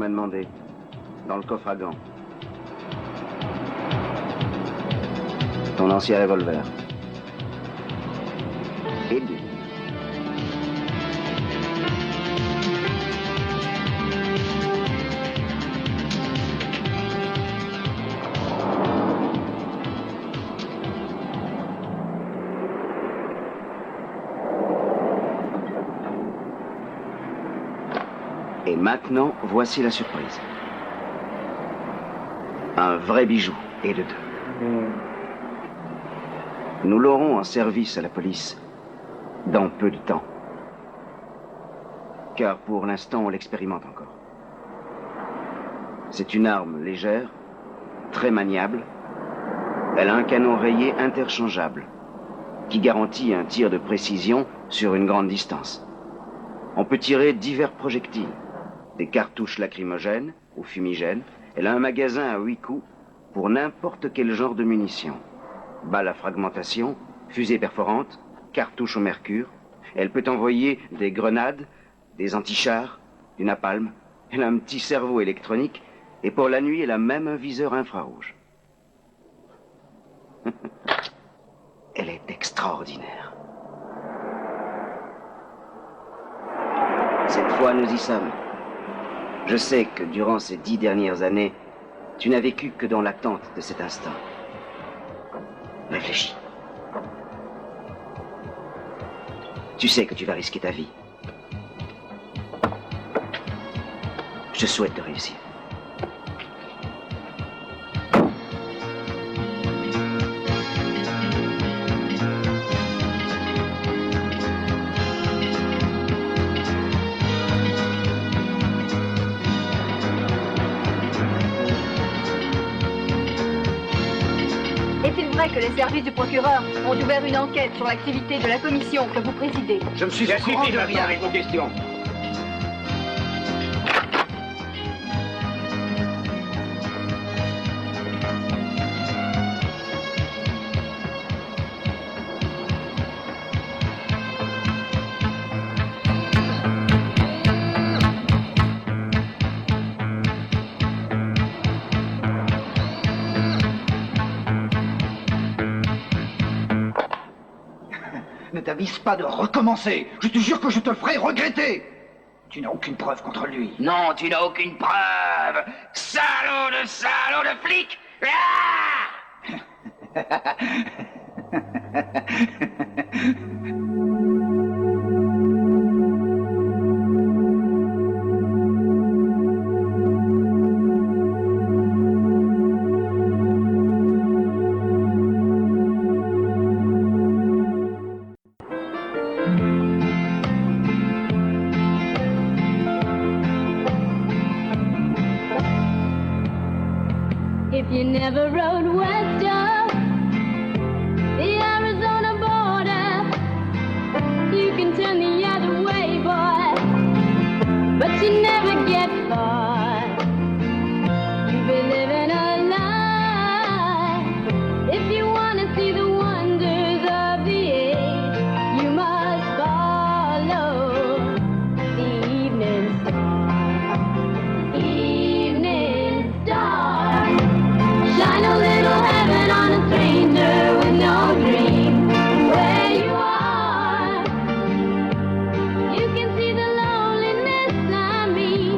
m'a demandé. Dans le coffre à gants. Ton ancien revolver. Et lui. Et maintenant, voici la surprise. Un vrai bijou, et de deux. Nous l'aurons en service à la police dans peu de temps. Car pour l'instant, on l'expérimente encore. C'est une arme légère, très maniable. Elle a un canon rayé interchangeable qui garantit un tir de précision sur une grande distance. On peut tirer divers projectiles. Des cartouches lacrymogènes ou fumigènes. Elle a un magasin à 8 coups pour n'importe quel genre de munitions. Balles à fragmentation, fusées perforantes, cartouches au mercure. Elle peut envoyer des grenades, des antichars, du napalm. Elle a un petit cerveau électronique et pour la nuit, elle a même un viseur infrarouge. Elle est extraordinaire. Cette fois, nous y sommes. Je sais que durant ces 10 dernières années, tu n'as vécu que dans l'attente de cet instant. Réfléchis. Tu sais que tu vas risquer ta vie. Je te souhaite de réussir. Que les services du procureur ont ouvert une enquête sur l'activité de la commission que vous présidez. Je me suis au courant de rien avec vos questions. Ne t'avise pas de recommencer. Je te jure que je te le ferai regretter. Tu n'as aucune preuve contre lui. Non, tu n'as aucune preuve. Salaud de flic. If you never rode west of the Arizona border, you can turn the other way, boy, but you never get far. You've been living a lie. If you want to see the wonders of the age, you must follow the evening star. Evening star. Shine a little heaven on a stranger with no dream. Where you are, you can see the loneliness I mean.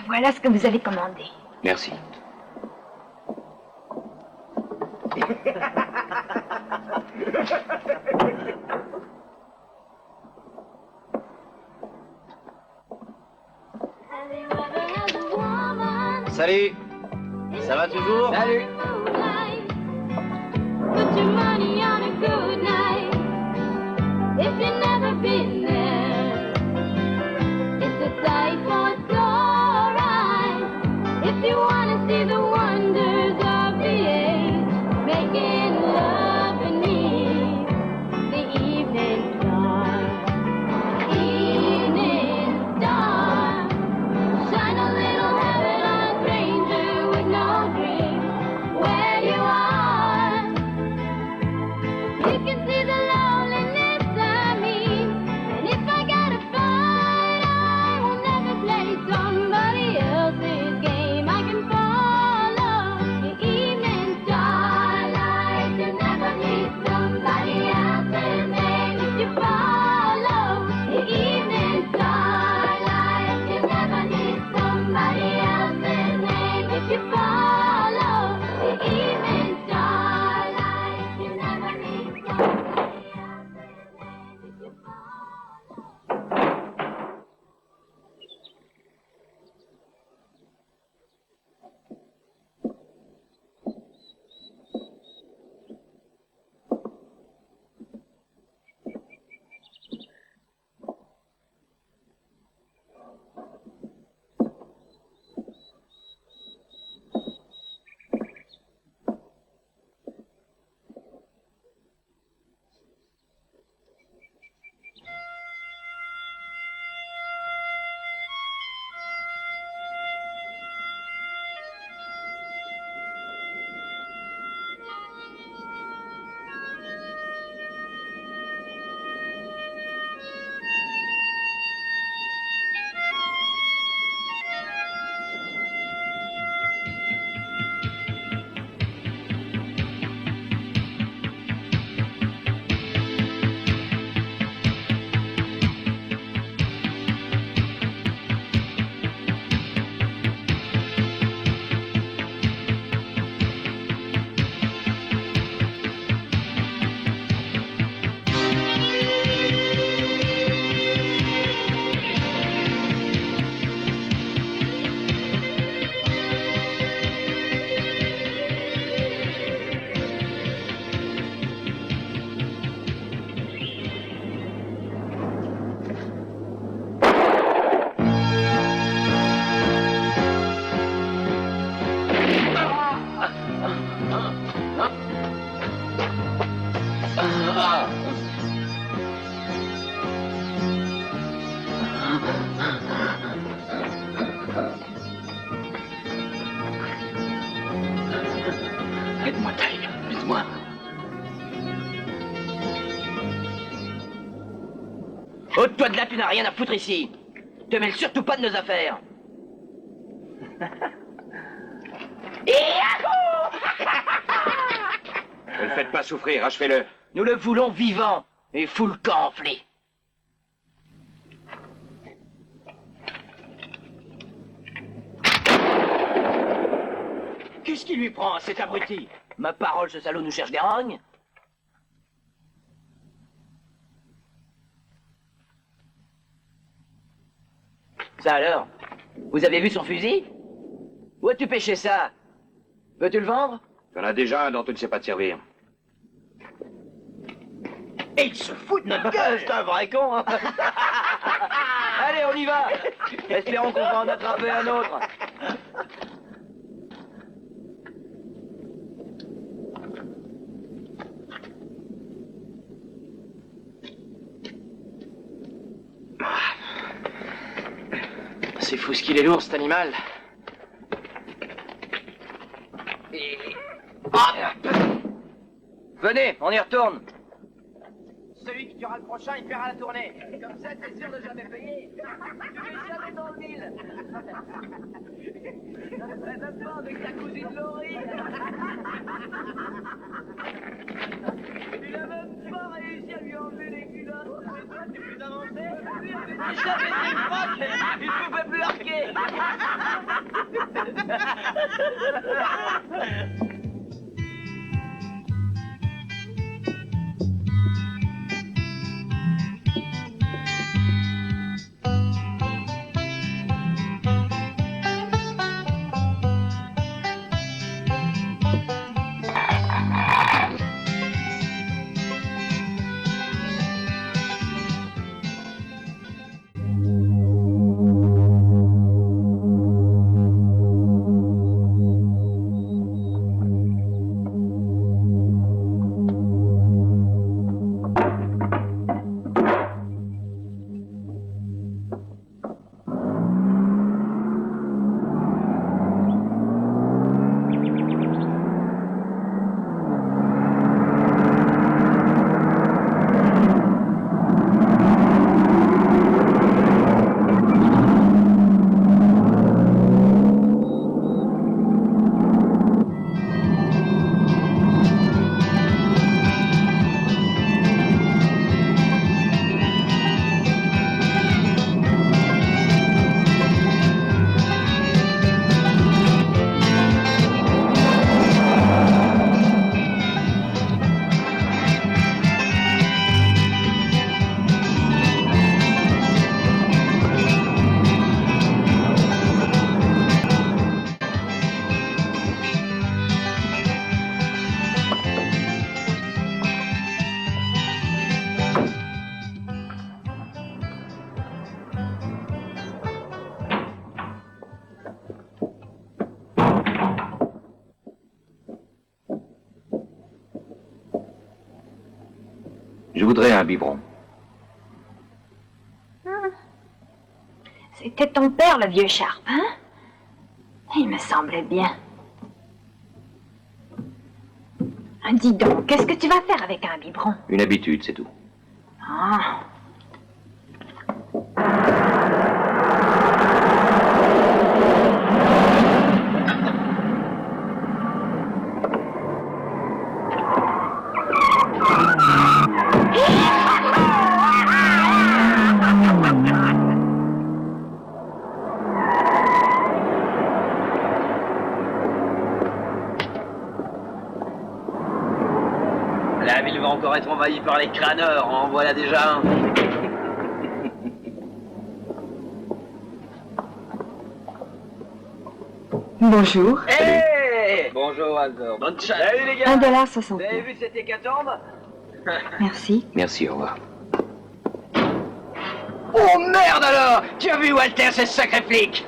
Voilà ce que vous avez commandé. Merci. Salut. Ça va toujours? Salut. Put your money on a good night. If you've never been there, it's a sight for sore eyes. If you wanna see the wonders of the age, making love beneath the evening star. Evening star, shine a little heaven on a stranger with no dream where you are. You can see the loneliness I mean, and if I gotta fight, I will never play somebody else's game. I can follow the evening starlight. You never need somebody else's name if you follow the evening starlight. You never need somebody else's name if you follow the evening starlight. You never need somebody else's name if you follow. Aide-moi, Ty. Aide-moi. Ôte-toi de là, tu n'as rien à foutre ici. Te mêle surtout pas de nos affaires. Ne le faites pas souffrir, achevez-le. Nous le voulons vivant et fous le camp enflé. Qu'est-ce qui lui prend à cet abruti? Ma parole, ce salaud nous cherche des rognes. Ça alors? Vous avez vu son fusil? Où as-tu pêché ça? Veux-tu le vendre? T'en as déjà un dont tu ne sais pas te servir. Et il se fout de notre gueule! C'est un vrai con, hein. Allez, on y va! Espérons qu'on va en attraper un autre. C'est fou ce qu'il est lourd, cet animal. Et... Hop! Venez, on y retourne. Celui qui tuera le prochain, il paiera la tournée. Comme ça, t'es sûr de jamais payer. Tu mets jamais dans le mille. Même pas avec ta cousine Laurie. Il a même pas réussi à lui enlever les culottes. Mais toi, t'es plus avancé. Lui avait jamais ses frocs. Il pouvait plus arquer. Je voudrais un biberon. C'était ton père, le vieux Sharp, hein? Il me semblait bien. Dis donc, qu'est-ce que tu vas faire avec un biberon? Une habitude, c'est tout. Ah. La ville va encore être envahie par les crâneurs, en voilà déjà un. Bonjour. Hey bonjour, Alzor. Bonne chasse. Salut les gars. $1,69. Vous avez vu cette hécatombe? Merci. Merci, au revoir. Oh merde alors! Tu as vu Walter, ce sacré flic?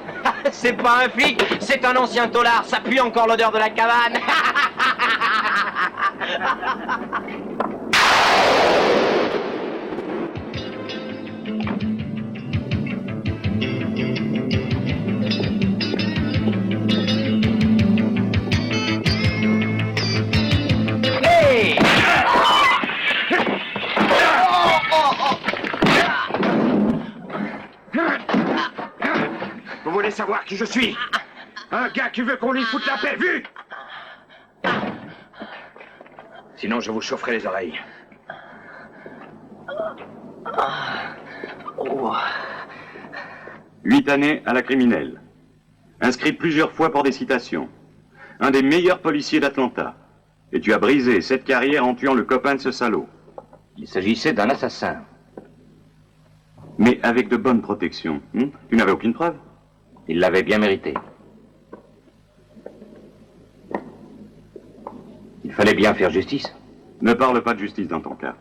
C'est pas un flic, c'est un ancien taulard, ça pue encore l'odeur de la cabane. Hey! Vous voulez savoir qui je suis? Un gars qui veut qu'on lui foute la paix, vu? Sinon, je vous chaufferai les oreilles. Oh. 8 années à la criminelle. Inscrit plusieurs fois pour des citations. Un des meilleurs policiers d'Atlanta. Et tu as brisé cette carrière en tuant le copain de ce salaud. Il s'agissait d'un assassin. Mais avec de bonnes protections. Tu n'avais aucune preuve? Il l'avait bien mérité. Il fallait bien faire justice. Ne parle pas de justice dans ton cas.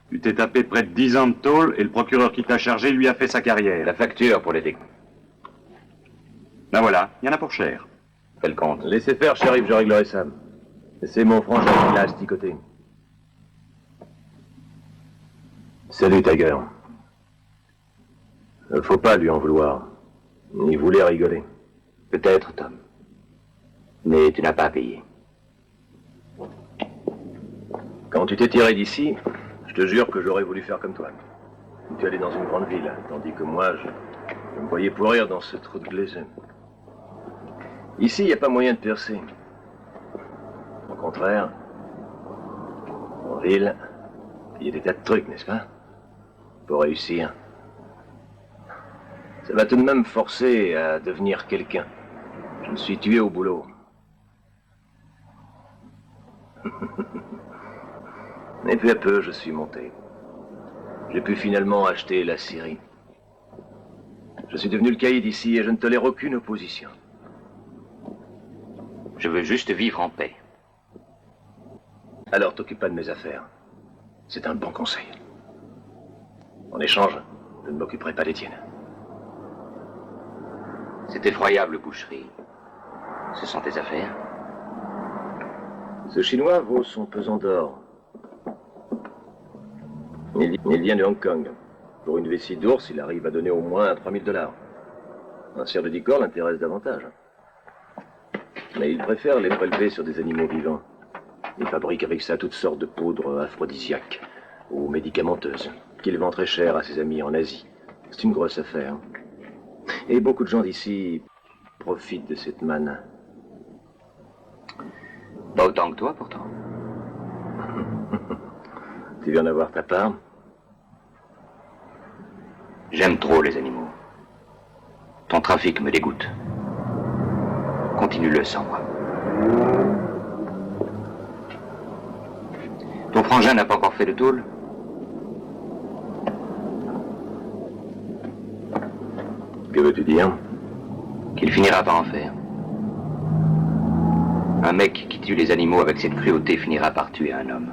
Tu t'es tapé près de 10 ans de tôle et le procureur qui t'a chargé lui a fait sa carrière. La facture pour les découps. Ben voilà, il y en a pour cher. Fais le compte. Laissez faire, shérif, je réglerai ça. C'est mon frangin qui l'a asticoté. Salut, Tiger. Faut pas lui en vouloir. Il voulait rigoler. Peut-être, Tom. Mais tu n'as pas payé. Quand tu t'es tiré d'ici, je te jure que j'aurais voulu faire comme toi. Tu allais dans une grande ville, tandis que moi, je me voyais pourrir dans ce trou de glaiseux. Ici, il n'y a pas moyen de percer. Au contraire, en ville, il y a des tas de trucs, n'est-ce pas? Pour réussir. Ça va tout de même me forcer à devenir quelqu'un. Je me suis tué au boulot. Mais peu à peu, je suis monté. J'ai pu finalement acheter la Syrie. Je suis devenu le caïd ici et je ne tolère aucune opposition. Je veux juste vivre en paix. Alors t'occupe pas de mes affaires. C'est un bon conseil. En échange, je ne m'occuperai pas des tiennes. C'est effroyable, Boucherie. Ce sont tes affaires? Ce Chinois vaut son pesant d'or. Il vient de Hong Kong. Pour une vessie d'ours, il arrive à donner au moins 3000 $. Un cerf de Dicor l'intéresse davantage. Mais il préfère les prélever sur des animaux vivants. Il fabrique avec ça toutes sortes de poudres aphrodisiaques ou médicamenteuses qu'il vend très cher à ses amis en Asie. C'est une grosse affaire. Et beaucoup de gens d'ici profitent de cette manne. Pas autant que toi, pourtant. Tu viens d'avoir ta part? J'aime trop les animaux. Ton trafic me dégoûte. Continue-le sans moi. Ton frangin n'a pas encore fait de tôle? Que veux-tu dire? Qu'il finira par en faire. Un mec qui tue les animaux avec cette cruauté finira par tuer un homme.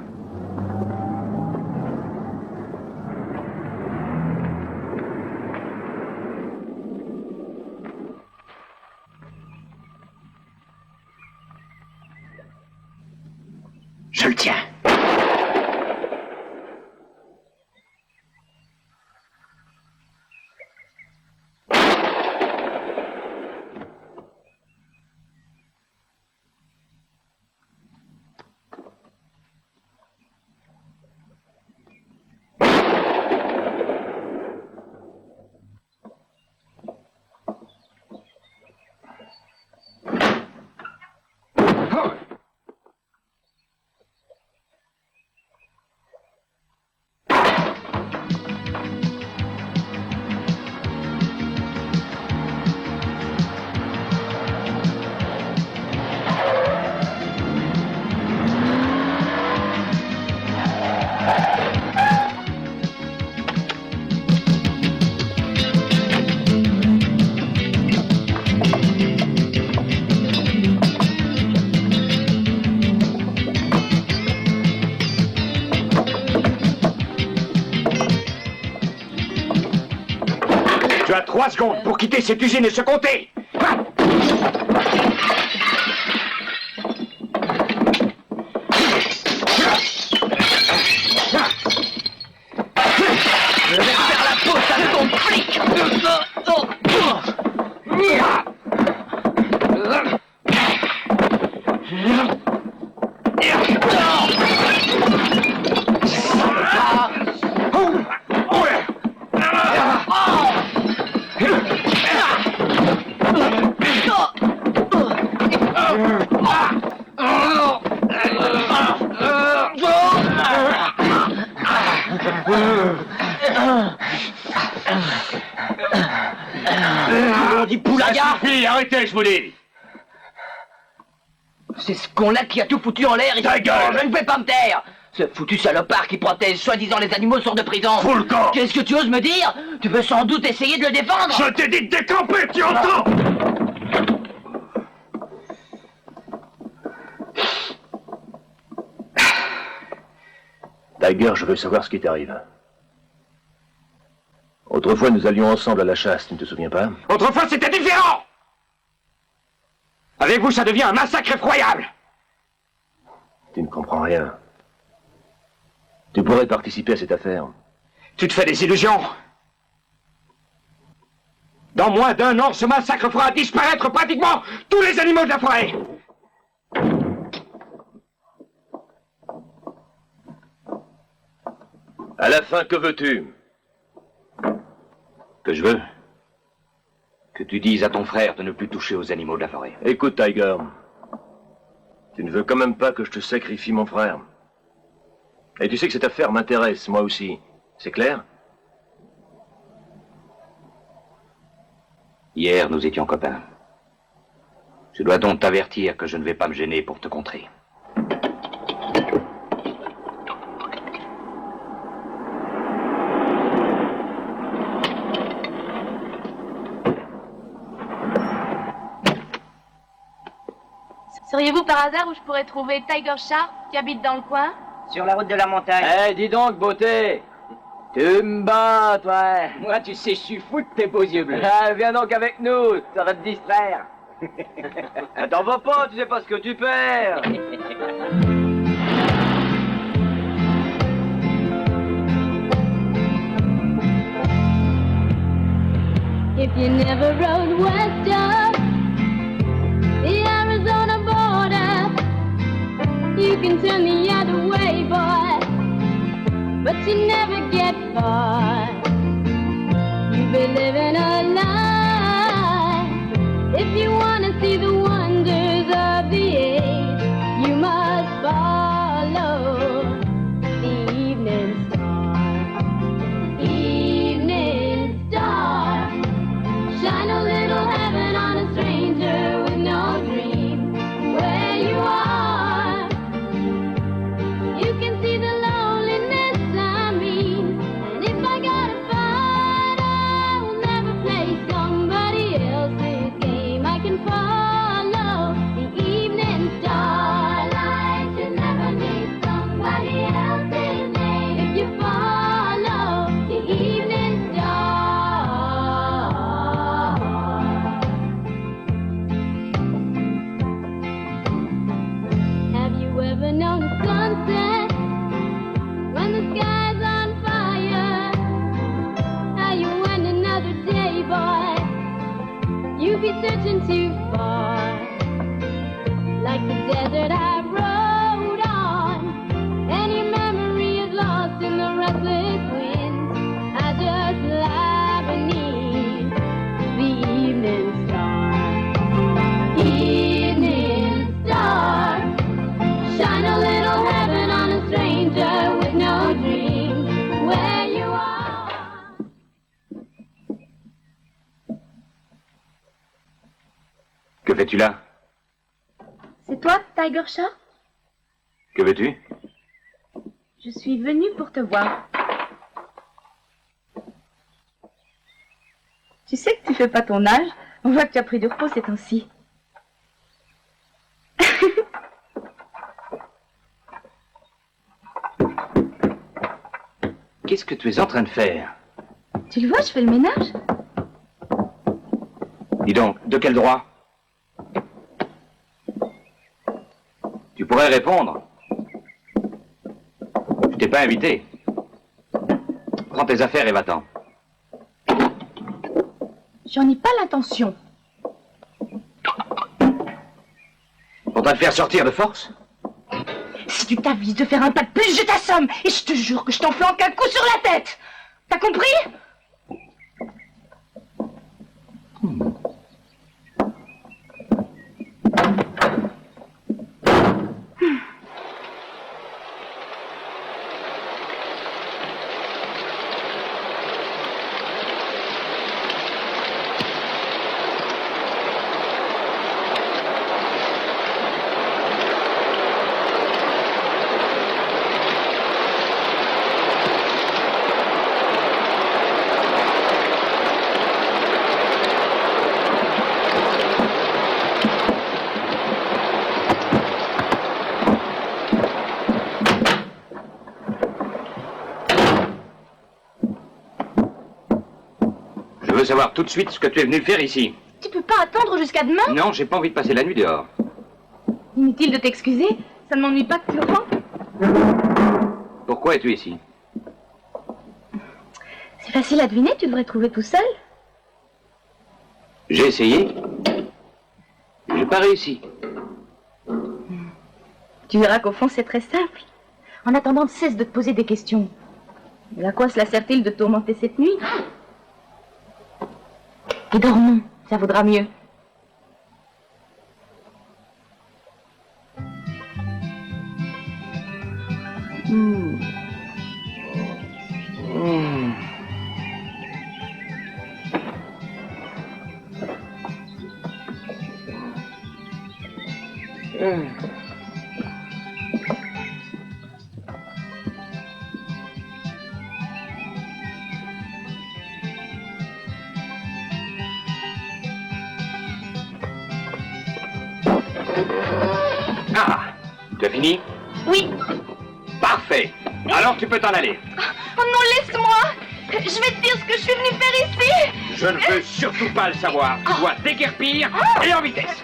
Je le tiens. Tu as 3 secondes pour quitter cette usine et se compter. Je vais faire la poste avec ton flic. On dit Poulaga. Ça suffit, arrêtez, je vous dis. C'est ce con-là qui a tout foutu en l'air. Ta gueule. Je ne vais pas me taire. Ce foutu salopard qui protège soi-disant les animaux sort de prison. Fous le camp. Qu'est-ce que tu oses me dire? Tu veux sans doute essayer de le défendre. Je t'ai dit de décamper, tu entends? Tiger, je veux savoir ce qui t'arrive. Autrefois, nous allions ensemble à la chasse, tu ne te souviens pas? Autrefois, c'était différent. Avec vous, ça devient un massacre effroyable. Tu ne comprends rien. Tu pourrais participer à cette affaire. Tu te fais des illusions. Dans moins d'1 an, ce massacre fera disparaître pratiquement tous les animaux de la forêt. À la fin, que veux-tu? Que je veux? Que tu dises à ton frère de ne plus toucher aux animaux de la forêt. Écoute, Tiger. Tu ne veux quand même pas que je te sacrifie mon frère. Et tu sais que cette affaire m'intéresse, moi aussi. C'est clair? Hier, nous étions copains. Je dois donc t'avertir que je ne vais pas me gêner pour te contrer. Seriez-vous par hasard où je pourrais trouver Tiger Sharp qui habite dans le coin? Sur la route de la montagne. Eh, dis donc, beauté. Tu me bats, toi. Moi, tu sais, je suis fou de tes beaux yeux bleus. Ah, viens donc avec nous, ça va te distraire. T'en vas pas, tu sais pas ce que tu perds. If you never rode west of the Arizona border, you can turn the other way, boy, but you never get far. You'll be living a lie. If you want to see the wonders of the age, you must follow the evening star. Evening star, shine a little heaven on a stranger with no dream. Where you are, you can see the loneliness I mean. And if I gotta fight, I will never play somebody else's game. I can follow the evening starlight. You never need somebody else's name. If you follow the evening star. Have you ever known a sunset when the sky's on fire? How you went another day, boy, you be searching too far. Like the desert I rode on, any memory is lost in the restless wind. I just lie beneath the evening star. Evening star, shine a little heaven on a stranger with no dream. Where you are. Que fais-tu là? C'est toi, Tiger Sharp? Que veux-tu? Je suis venue pour te voir. Tu sais que tu fais pas ton âge. On voit que tu as pris du repos ces temps-ci. Qu'est-ce que tu es en train de faire? Tu le vois, je fais le ménage. Dis donc, de quel droit? Tu pourrais répondre. Je t'ai pas invité. Prends tes affaires et va-t'en. J'en ai pas l'intention. Faudra te faire sortir de force? Si tu t'avises de faire un pas de plus, je t'assomme. Et je te jure que je t'en flanque un coup sur la tête. T'as compris? Je veux savoir tout de suite ce que tu es venu faire ici. Tu peux pas attendre jusqu'à demain? Non, j'ai pas envie de passer la nuit dehors. Inutile de t'excuser. Ça ne m'ennuie pas que tu rentres. Pourquoi es-tu ici? C'est facile à deviner, tu devrais trouver tout seul. J'ai essayé. J'ai pas réussi. Tu verras qu'au fond, c'est très simple. En attendant, cesse de te poser des questions. Mais à quoi cela sert-il de te tourmenter cette nuit? Et dormons, ça vaudra mieux. fini? Oui. Parfait. Alors tu peux t'en aller. Oh non, laisse-moi. Je vais te dire ce que je suis venue faire ici. Je ne veux surtout pas le savoir. Tu dois déguerpir et en vitesse.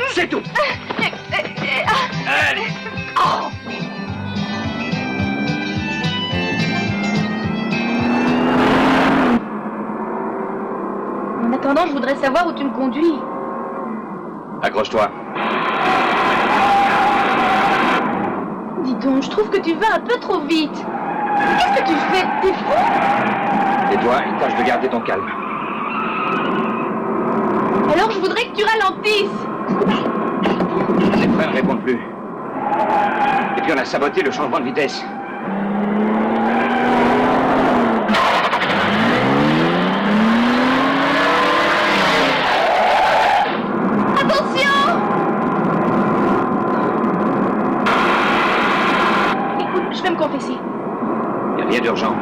C'est tout. Allez. Oh. En attendant, je voudrais savoir où tu me conduis. Accroche-toi. Dis donc, je trouve que tu vas un peu trop vite. Qu'est-ce que tu fais? T'es fou? Et toi, il tâche de garder ton calme. Alors je voudrais que tu ralentisses. Les freins ne répondent plus. Et puis on a saboté le changement de vitesse. Attention! Écoute, je vais me confesser. Il n'y a rien d'urgent.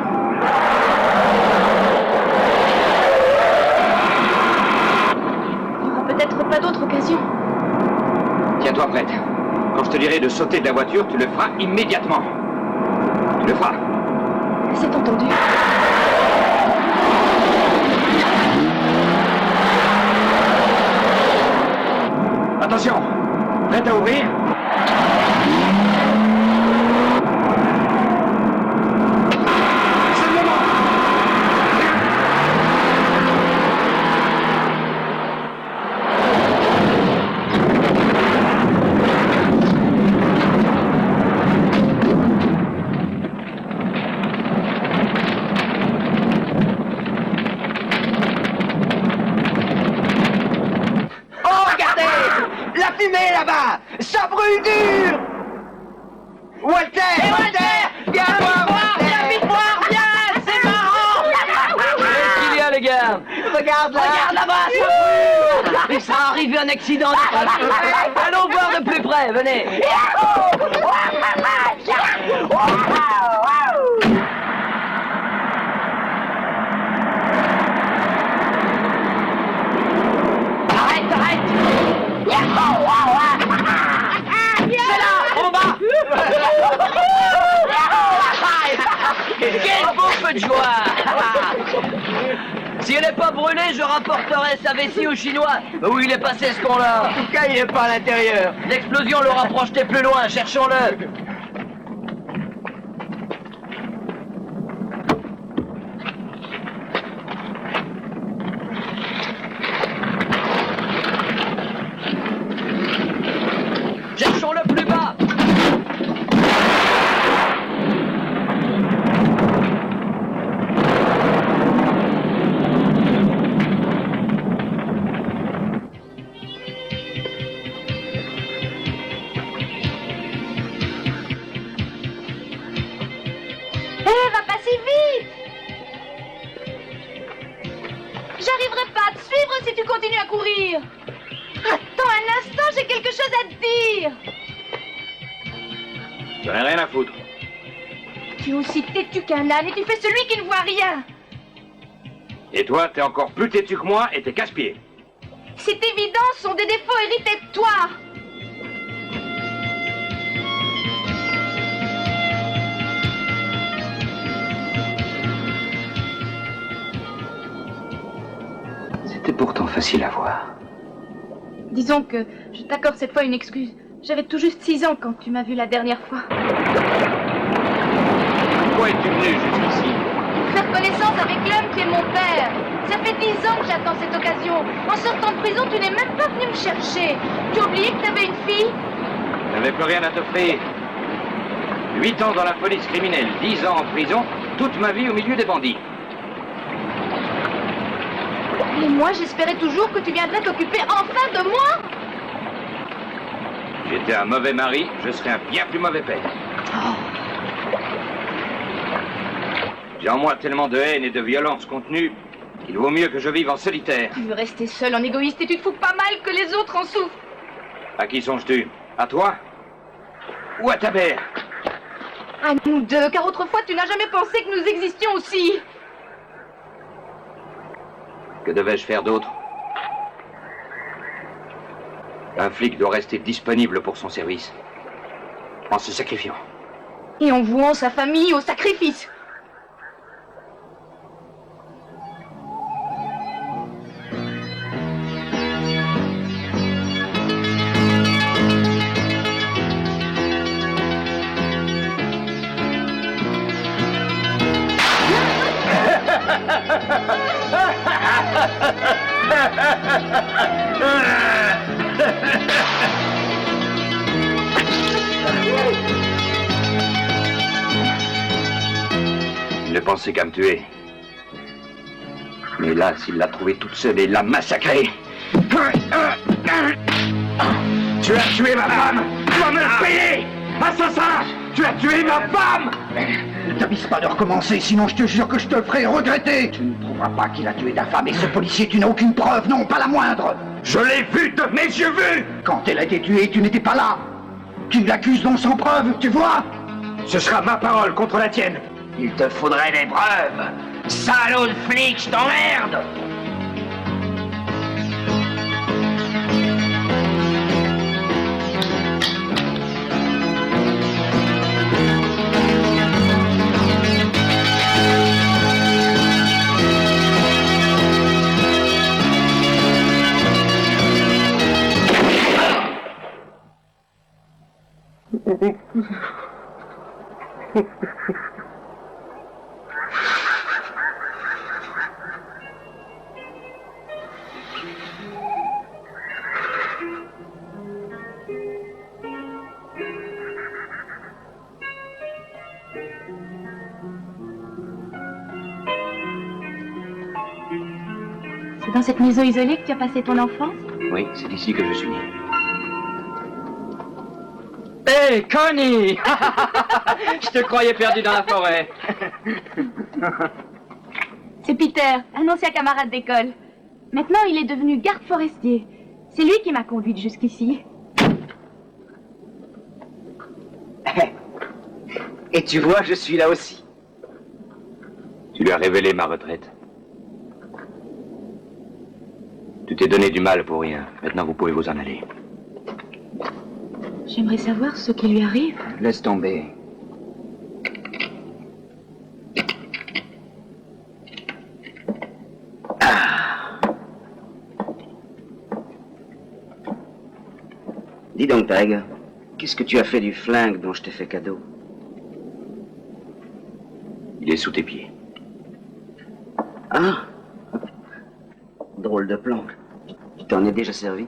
Il n'y aura peut-être pas d'autre occasion. Tiens-toi prête. Quand je te dirai de sauter de la voiture, tu le feras immédiatement. Tu le feras. C'est entendu. Attention. Prête à ouvrir? Là-bas, ça brûle dur. Walter, viens voir, viens vite voir, viens, c'est marrant. Qu'est-ce qu'il y a, les gars? Regarde là-bas, ça brûle. Il sera arrivé un accident. Allons voir de plus près, venez. Arrête. C'est là, en bas. Quel beau feu de joie. Si elle n'est pas brûlée, je rapporterai sa vessie aux Chinois. Où il est passé ce con-là? En tout cas, il n'est pas à l'intérieur. L'explosion l'aura projeté plus loin, cherchons-le. Cherchons-le plus bas. Va pas si vite. J'arriverai pas à te suivre si tu continues à courir. Attends un instant, j'ai quelque chose à te dire. J'en ai rien à foutre. Tu es aussi têtu qu'un âne et tu fais celui qui ne voit rien. Et toi, t'es encore plus têtu que moi et t'es casse-pied. C'est évident, ce sont des défauts hérités de toi. C'était pourtant facile à voir. Disons que je t'accorde cette fois une excuse. J'avais tout juste 6 ans quand tu m'as vu la dernière fois. Pourquoi es-tu venu jusqu'ici? Faire connaissance avec l'homme qui est mon père. Ça fait 10 ans que j'attends cette occasion. En sortant de prison, tu n'es même pas venu me chercher. Tu as oublié que t'avais une fille? Je n'avais plus rien à t'offrir. 8 ans dans la police criminelle, 10 ans en prison, toute ma vie au milieu des bandits. Et moi, j'espérais toujours que tu viendrais t'occuper enfin de moi. J'étais un mauvais mari, je serais un bien plus mauvais père. J'ai en moi tellement de haine et de violence contenue qu'il vaut mieux que je vive en solitaire. Tu veux rester seul en égoïste et tu te fous pas mal que les autres en souffrent. À qui songes-tu? À toi? Ou à ta mère? À nous deux, car autrefois tu n'as jamais pensé que nous existions aussi. Que devais-je faire d'autre? Un flic doit rester disponible pour son service. En se sacrifiant. Et en vouant sa famille au sacrifice. Il ne pensait qu'à me tuer. Mais là, s'il l'a trouvée toute seule et l'a massacrée. Tu as tué ma femme! Tu vas me le payer! Assassin! Tu as tué ma femme! Ne t'avise pas de recommencer, sinon je te jure que je te ferai regretter. Tu ne prouveras pas qu'il a tué ta femme et ce policier, tu n'as aucune preuve, non, pas la moindre. Je l'ai vu de mes yeux vus! Quand elle a été tuée, tu n'étais pas là. Tu l'accuses donc sans preuve, tu vois? Ce sera ma parole contre la tienne. Il te faudrait des preuves. Salaud de flic, je t'emmerde. C'est dans cette maison isolée que tu as passé ton enfance? Oui, c'est ici que je suis né. Hé, hey, Connie! Je te croyais perdu dans la forêt. C'est Peter, un ancien camarade d'école. Maintenant, il est devenu garde forestier. C'est lui qui m'a conduite jusqu'ici. Et tu vois, je suis là aussi. Tu lui as révélé ma retraite. Tu t'es donné du mal pour rien. Maintenant, vous pouvez vous en aller. J'aimerais savoir ce qui lui arrive. Laisse tomber. Dis donc, Tiger, qu'est-ce que tu as fait du flingue dont je t'ai fait cadeau? Il est sous tes pieds. Ah! Drôle de plan. Tu t'en es déjà servi?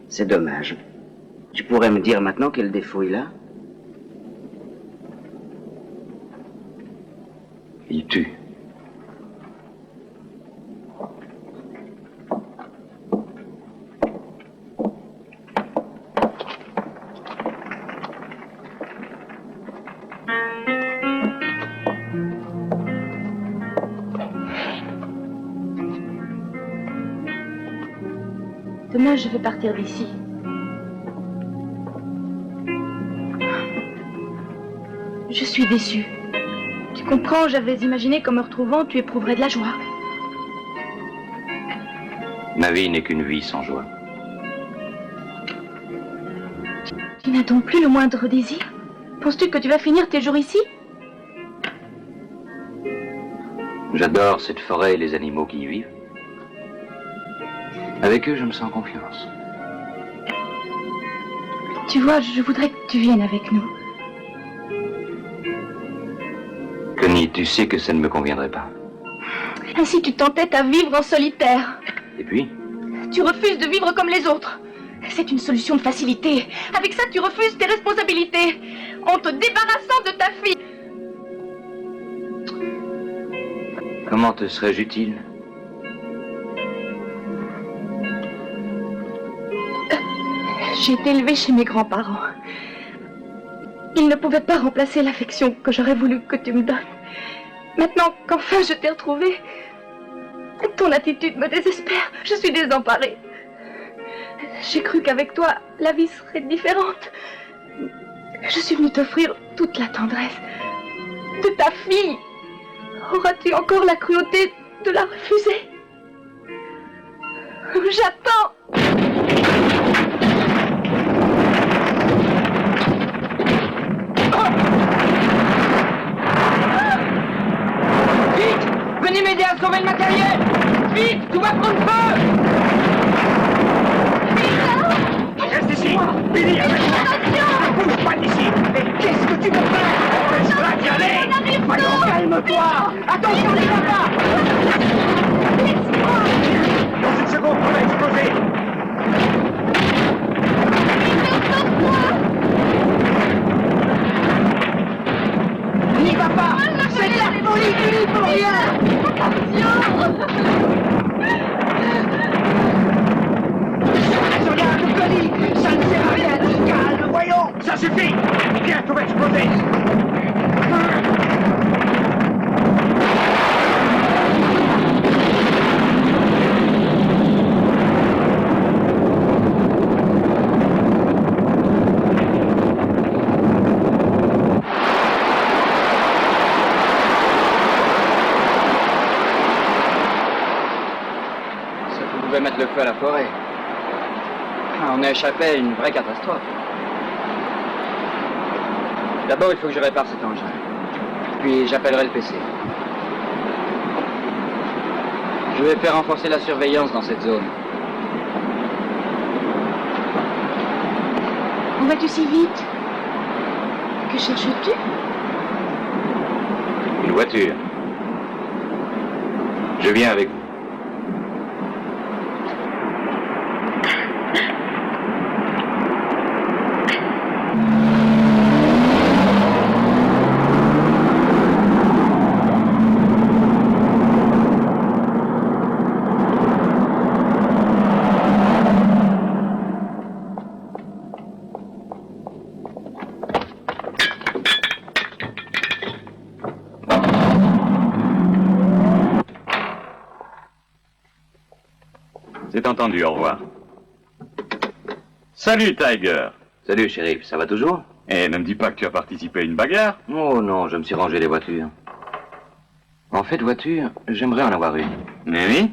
C'est dommage. Tu pourrais me dire maintenant quel défaut il a? Il tue. Demain, je vais partir d'ici. Je suis déçue. Tu comprends, j'avais imaginé qu'en me retrouvant, tu éprouverais de la joie. Ma vie n'est qu'une vie sans joie. Tu n'as donc plus le moindre désir? Penses-tu que tu vas finir tes jours ici? J'adore cette forêt et les animaux qui y vivent. Avec eux, je me sens en confiance. Tu vois, je voudrais que tu viennes avec nous. Connie, tu sais que ça ne me conviendrait pas. Ainsi, tu t'entêtes à vivre en solitaire. Et puis? Tu refuses de vivre comme les autres. C'est une solution de facilité. Avec ça, tu refuses tes responsabilités. En te débarrassant de ta fille. Comment te serais-je utile? J'ai été élevée chez mes grands-parents. Ils ne pouvaient pas remplacer l'affection que j'aurais voulu que tu me donnes. Maintenant qu'enfin je t'ai retrouvée, ton attitude me désespère. Je suis désemparée. J'ai cru qu'avec toi, la vie serait différente. Je suis venue t'offrir toute la tendresse de ta fille. Auras-tu encore la cruauté de la refuser? J'attends. Billy, avec moi. Ne bouge pas d'ici. Mais qu'est-ce que tu veux faire? Laisse-la d'y aller. Voyons, calme-toi. Attention, n'y va pas. Dans une seconde, on va exploser. N'y va pas. C'est de la folie, Billy, pour rien. Regarde, Billy, ça ne sert à rien. Calme, voyons. Ça suffit. Bientôt va exploser. Mettre le feu à la forêt. On a échappé à une vraie catastrophe. D'abord, il faut que je répare cet engin. Puis j'appellerai le PC. Je vais faire renforcer la surveillance dans cette zone. Où vas-tu si vite? Que cherches-tu? Une voiture. Je viens avec vous. C'est entendu, au revoir. Salut, Tiger. Salut, shérif, ça va toujours? Eh, ne me dis pas que tu as participé à une bagarre. Oh non, je me suis rangé les voitures. En fait, voiture, j'aimerais en avoir une. Mais oui.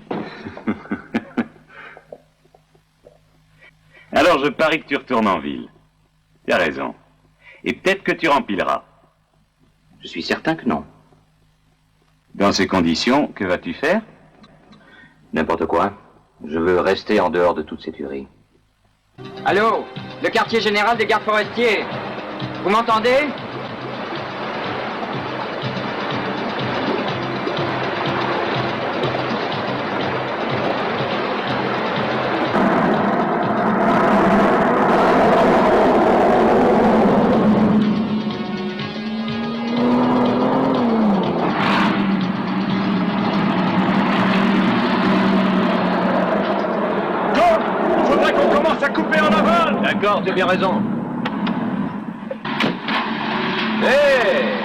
Alors, je parie que tu retournes en ville. Tu as raison. Et peut-être que tu rempileras. Je suis certain que non. Dans ces conditions, que vas-tu faire? N'importe quoi. Je veux rester en dehors de toute cette tuerie. Allô? Le quartier général des gardes forestiers. Vous m'entendez? D'accord, tu as bien raison. Hé!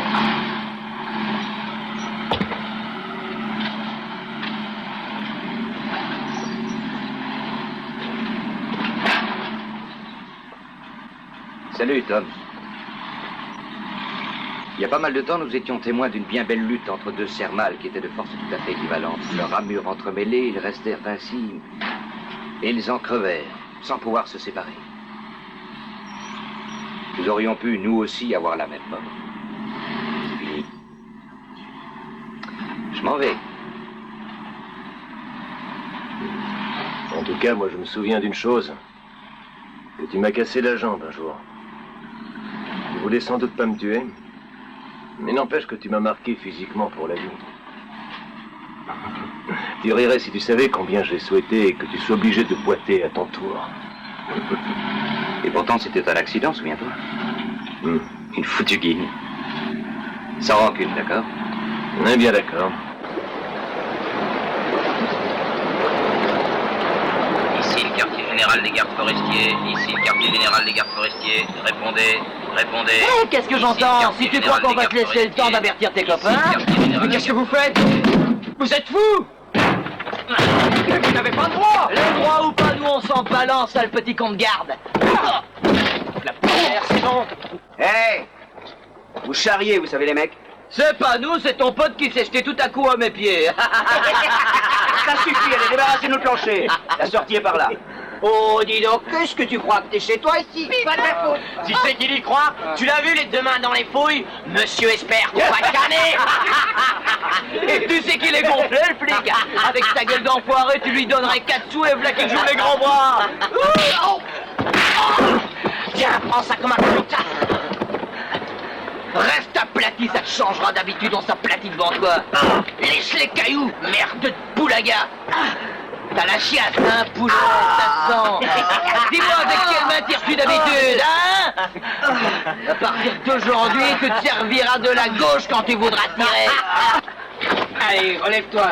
Salut, Tom. Il y a pas mal de temps, nous étions témoins d'une bien belle lutte entre deux cerfs mâles qui étaient de forces tout à fait équivalentes. Leurs ramures entremêlées, ils restèrent ainsi, et ils en crevèrent, sans pouvoir se séparer. Nous aurions pu, nous aussi, avoir la même mort. Puis, je m'en vais. En tout cas, moi, je me souviens d'une chose. Que tu m'as cassé la jambe un jour. Tu voulais sans doute pas me tuer. Mais n'empêche que tu m'as marqué physiquement pour la vie. Tu rirais si tu savais combien j'ai souhaité que tu sois obligé de boiter à ton tour. Et pourtant, c'était un accident, souviens-toi. Une foutue guigne. Sans rancune, d'accord? On est bien d'accord. Ici le quartier général des gardes forestiers. Ici le quartier général des gardes forestiers. Répondez, répondez. Hé, qu'est-ce que j'entends? Si tu crois qu'on va te laisser le temps d'avertir tes copains... Mais qu'est-ce que vous faites? Vous êtes fous? Vous n'avez pas le droit! Le droit ou pas, nous on s'en balance, sale petit con de garde. La première, c'est bon. Hé! Vous charriez, vous savez, les mecs. C'est pas nous, c'est ton pote qui s'est jeté tout à coup à mes pieds. Ça suffit, allez, débarrassez-nous le plancher. La sortie est par là. Oh, dis donc, qu'est-ce que tu crois que t'es chez toi ici? Pas de ta faute. Tu sais qu'il y croit? Tu l'as vu les deux mains dans les fouilles? Monsieur espère qu'on va te canner. Et tu sais qu'il est gonflé, le flic. Avec ta gueule d'enfoiré, tu lui donnerais 4 sous et v'là qu'il joue les grands bras. prends ça comme un coup. Reste aplati, ça te changera d'habitude, on s'aplatit devant toi. Lèche les cailloux, merde de poulaga. T'as la chiasse, hein, poulet, ça sent. Dis-moi, avec quelle main tires-tu d'habitude, hein? À partir d'aujourd'hui, tu te serviras de la gauche quand tu voudras tirer. Allez, relève-toi.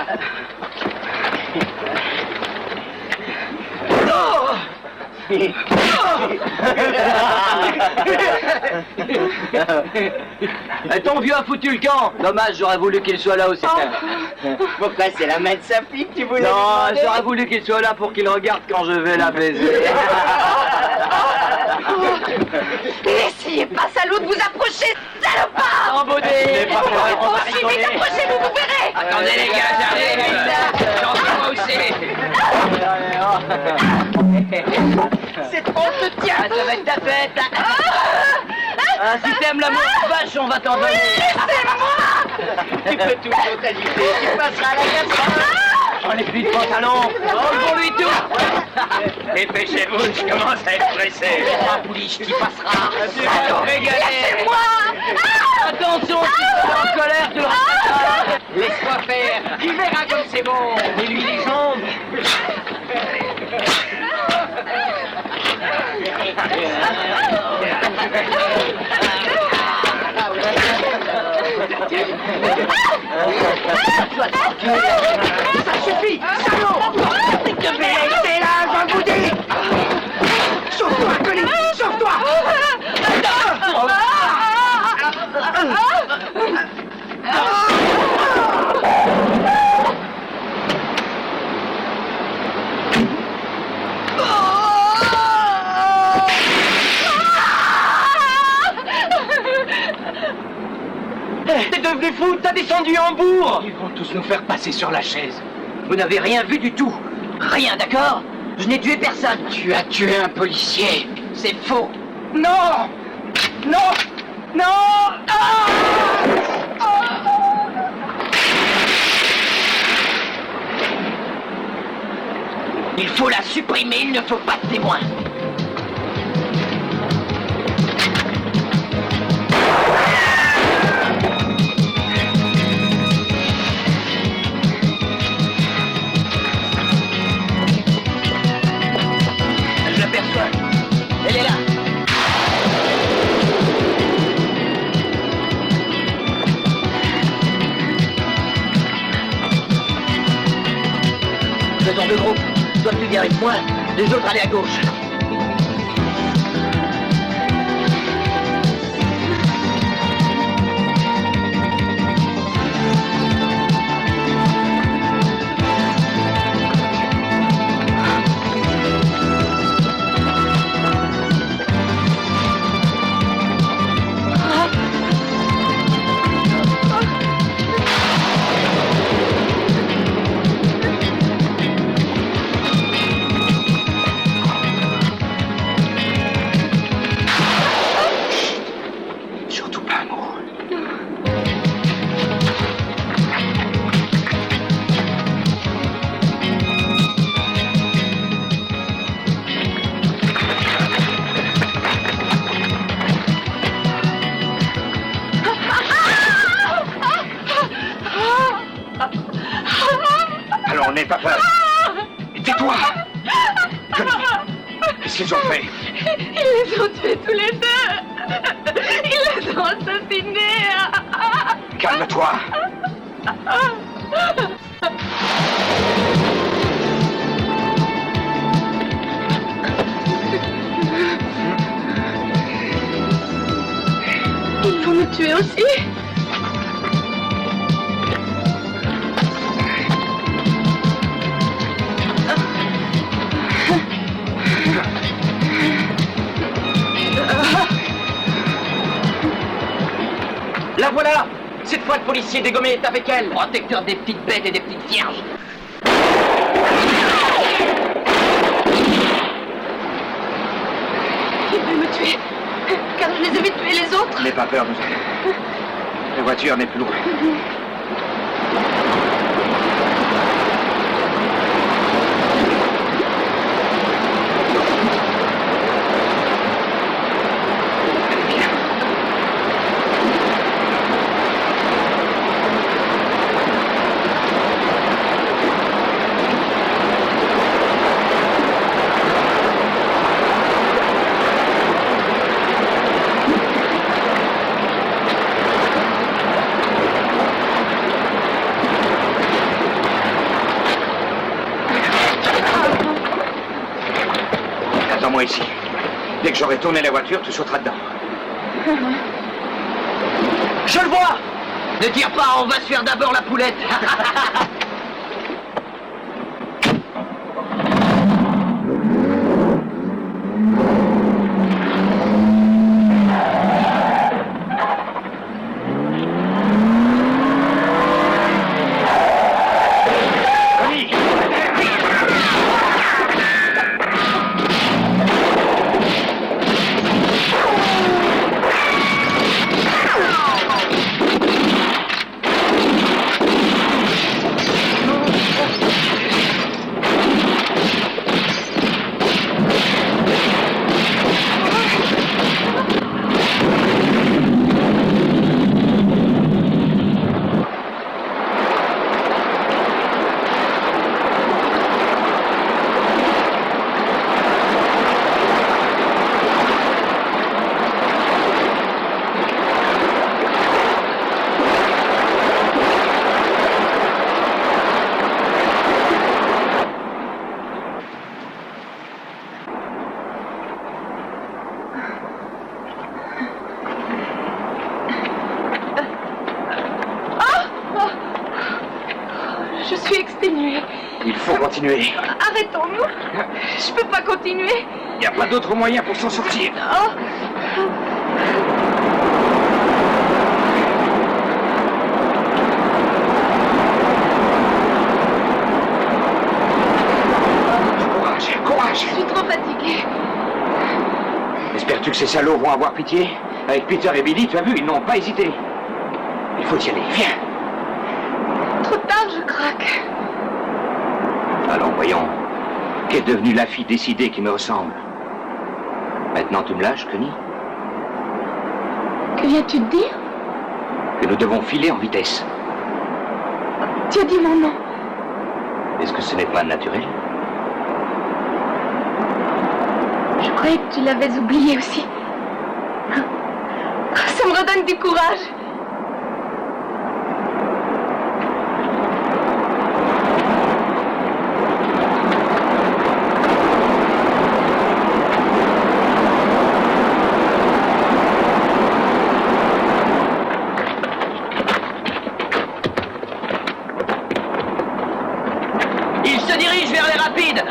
Ton vieux a foutu le camp. Dommage, j'aurais voulu qu'il soit là aussi. Pourquoi c'est la main de sa fille que tu voulais Non, demander? j'aurais voulu qu'il soit là pour qu'il regarde quand je vais la baiser. N'essayez pas, salaud, de vous approcher, salopard! Embaudet! Aussi vite, approchez-vous, vous verrez! Attendez les gars, j'arrive. J'en suis moi aussi. C'est trop de tien. Ah, ça va être ta fête. Ah, si t'aimes l'amour vache, on va t'en donner. Tu peux toujours t'agiter. Tu passeras à la casserole. Enlève-lui le pantalon. Enlevons-lui tout. Dépêchez-vous, je commence à être pressé. La pouliche qui passera. Tu vas te régaler. Attention, si tu es en colère, tu le regretteras. Laisse-moi faire. Tu verras comme c'est bon. Et lui les jambes. Ça suffit, salaud! T'es là, je vous dis! Sauve-toi, Colin! Sauve-toi! T'es devenu fou, t'as descendu en bourre. Ils vont tous nous faire passer sur la chaise. Vous n'avez rien vu du tout. Rien, d'accord? Je n'ai tué personne. Tu as tué un policier. C'est faux. Non! Non! Non! Il faut la supprimer, il ne faut pas de témoins. Je l'aperçois. Elle est là. Faisons deux groupes. Toi tu viens avec moi, les autres allez à gauche. Alors, n'aie pas peur. Tais-toi. Qu'est-ce qu'ils ont fait? Ils les ont tués tous les deux! Ils les ont assassinés! Calme-toi. Ils vont nous tuer aussi? La voilà! Cette fois, le policier dégommé est avec elle. Protecteur des petites bêtes et des petites vierges. Ils veulent me tuer, car je les ai vus tuer les autres. N'aie pas peur, nous allons. La voiture n'est plus loin. que j'aurai tourné la voiture, tu sauteras dedans. Je le vois! Ne tire pas, on va se faire d'abord la poulette. Continuer. Arrêtons-nous. Je peux pas continuer. Il n'y a pas d'autre moyen pour s'en sortir. Oh. Courage, courage. Je suis trop fatiguée. Espères-tu que ces salauds vont avoir pitié? Avec Peter et Billy, tu as vu, ils n'ont pas hésité. Il faut y aller, viens. Trop tard, je craque. Allons, voyons. Qu'est devenue la fille décidée qui me ressemble? Maintenant, tu me lâches, Connie? Que viens-tu de dire? Que nous devons filer en vitesse. Tu as dit mon nom. Est-ce que ce n'est pas naturel? Je croyais que tu l'avais oublié aussi. Ça me redonne du courage.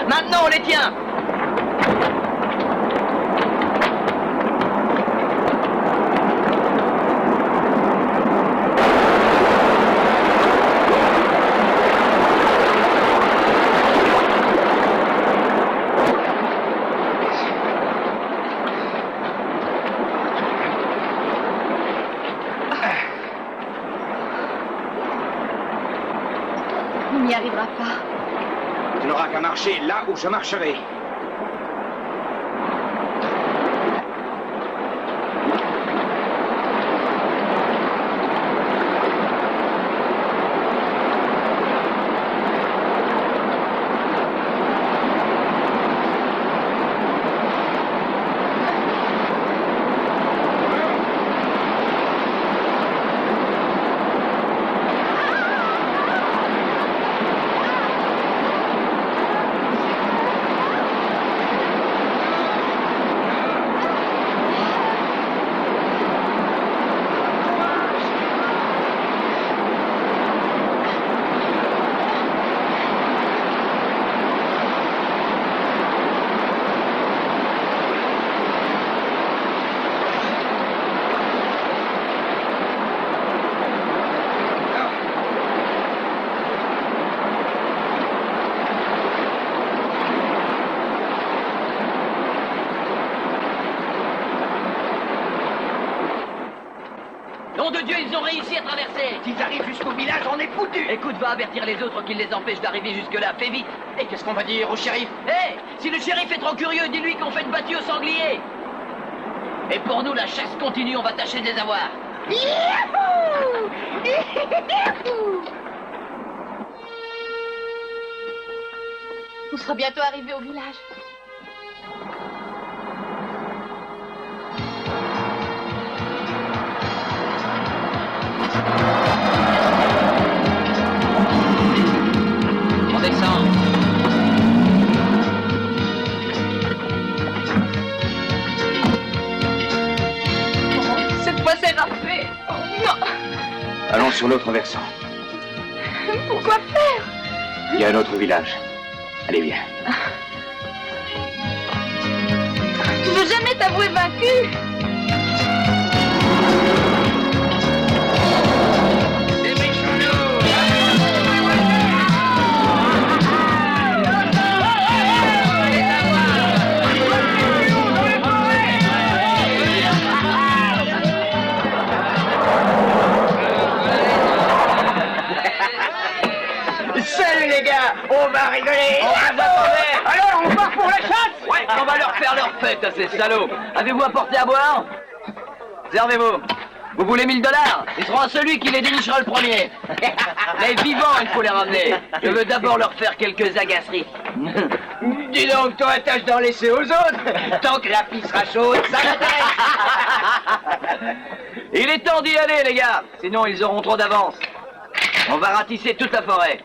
Maintenant, on les tient. On n'y arrivera pas. Tu n'auras qu'à marcher là où je marcherai. Nom de Dieu, ils ont réussi à traverser. S'ils arrivent jusqu'au village, on est foutus. Écoute, va avertir les autres qu'ils les empêchent d'arriver jusque-là. Fais vite. Et qu'est-ce qu'on va dire au shérif? Hé, si le shérif est trop curieux, dis-lui qu'on fait une battue au sanglier. Et pour nous, la chasse continue, on va tâcher de les avoir. Youhou! Youhou! On sera bientôt arrivé au village. On descend. Allons sur l'autre versant. Pourquoi faire? Il y a un autre village. Allez, viens. Tu veux jamais t'avouer vaincu? Salut les gars, on va rigoler. On va s'attendre. Alors on part pour la chasse. Ouais, on va leur faire leur fête à ces salauds. Avez-vous apporté à boire? Servez-vous. Vous voulez 1000 $? Ils seront à celui qui les dénichera le premier. Les vivants, il faut les ramener. Je veux d'abord leur faire quelques agaceries. Dis donc, toi, tâche d'en laisser aux autres. Tant que la pie sera chaude, ça l'intéresse. Il est temps d'y aller, les gars. Sinon, ils auront trop d'avance. On va ratisser toute la forêt.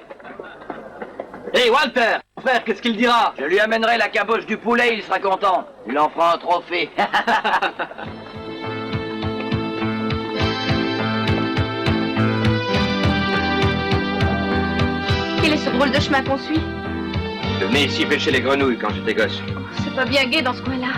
Hé, Walter, frère, qu'est-ce qu'il dira? Je lui amènerai la caboche du poulet, il sera content. Il en fera un trophée. Quel est ce drôle de chemin qu'on suit? Je venais ici pêcher les grenouilles quand j'étais gosse. C'est pas bien gai dans ce coin-là.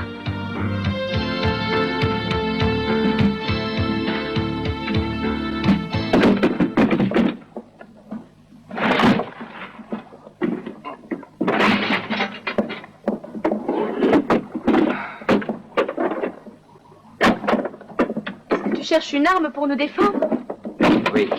Tu cherches une arme pour nous défendre? Oui.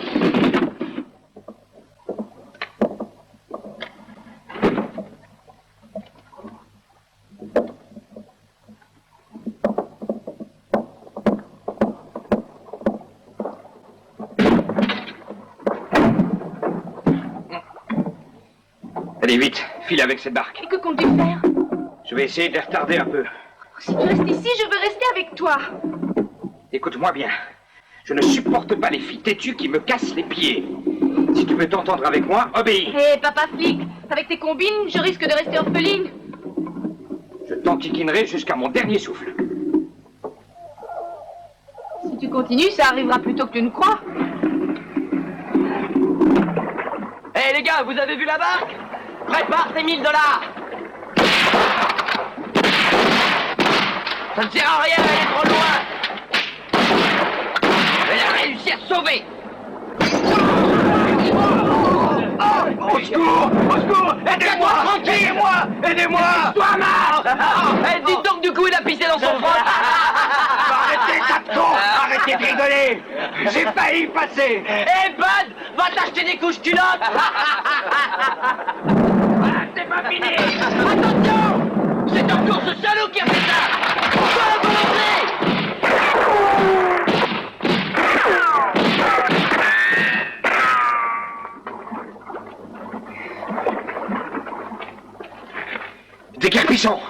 Allez, vite, file avec cette barque. Et que comptes-tu faire? Je vais essayer de les retarder un peu. Si tu restes ici, je veux rester avec toi. Écoute-moi bien. Je ne supporte pas les filles têtues qui me cassent les pieds. Si tu veux t'entendre avec moi, obéis. Hé, papa flic, avec tes combines, je risque de rester orpheline. Je t'enquiquinerai jusqu'à mon dernier souffle. Si tu continues, ça arrivera plus tôt que tu ne crois. Hé, les gars, vous avez vu la barque? Prépare tes 1000 $. Ça ne sert à rien d'aller trop loin. Elle a réussi à se sauver. Au secours! Au secours! Aidez-moi! Aidez-moi! Aidez-moi! Toi, marre! Eh, dites donc, du coup, il a pissé dans son froc. Arrêtez, Capton! Arrêtez de rigoler! J'ai failli y passer! Hé, Bud! Va t'acheter des couches culottes! C'est pas fini! Attention! C'est encore ce salaud qui a fait ça! Pas la volonté! Déguerpissons!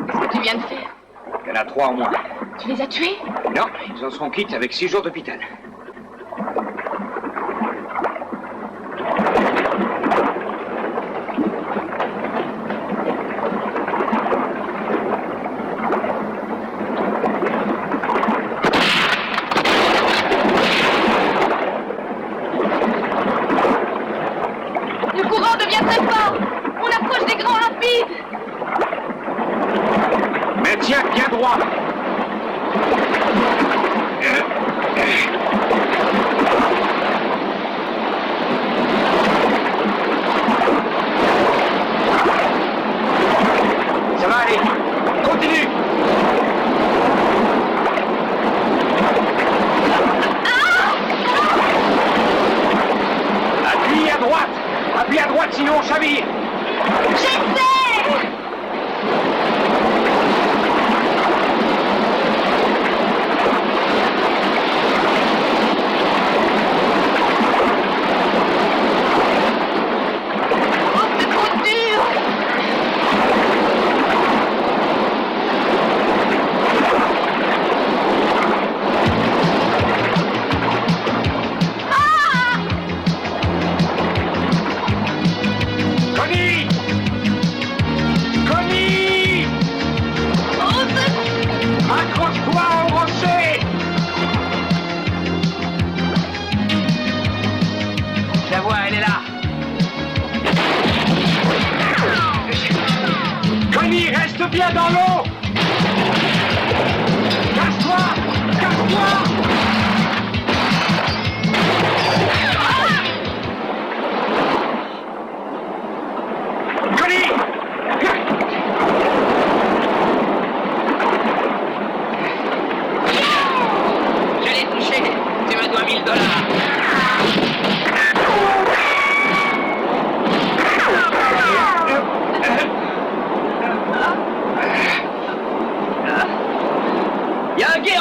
Qu'est-ce que tu viens de faire? Il y en a 3 en moins. Tu les as tués? Non, ils en seront quittes avec 6 jours d'hôpital. Le courant devient très fort. On approche des grands rapides. Mais tiens bien droit! Ça va aller! Continue! Appuie à droite! Appuie à droite, sinon on chavire! J'essaie! Oh, c'est trop dur!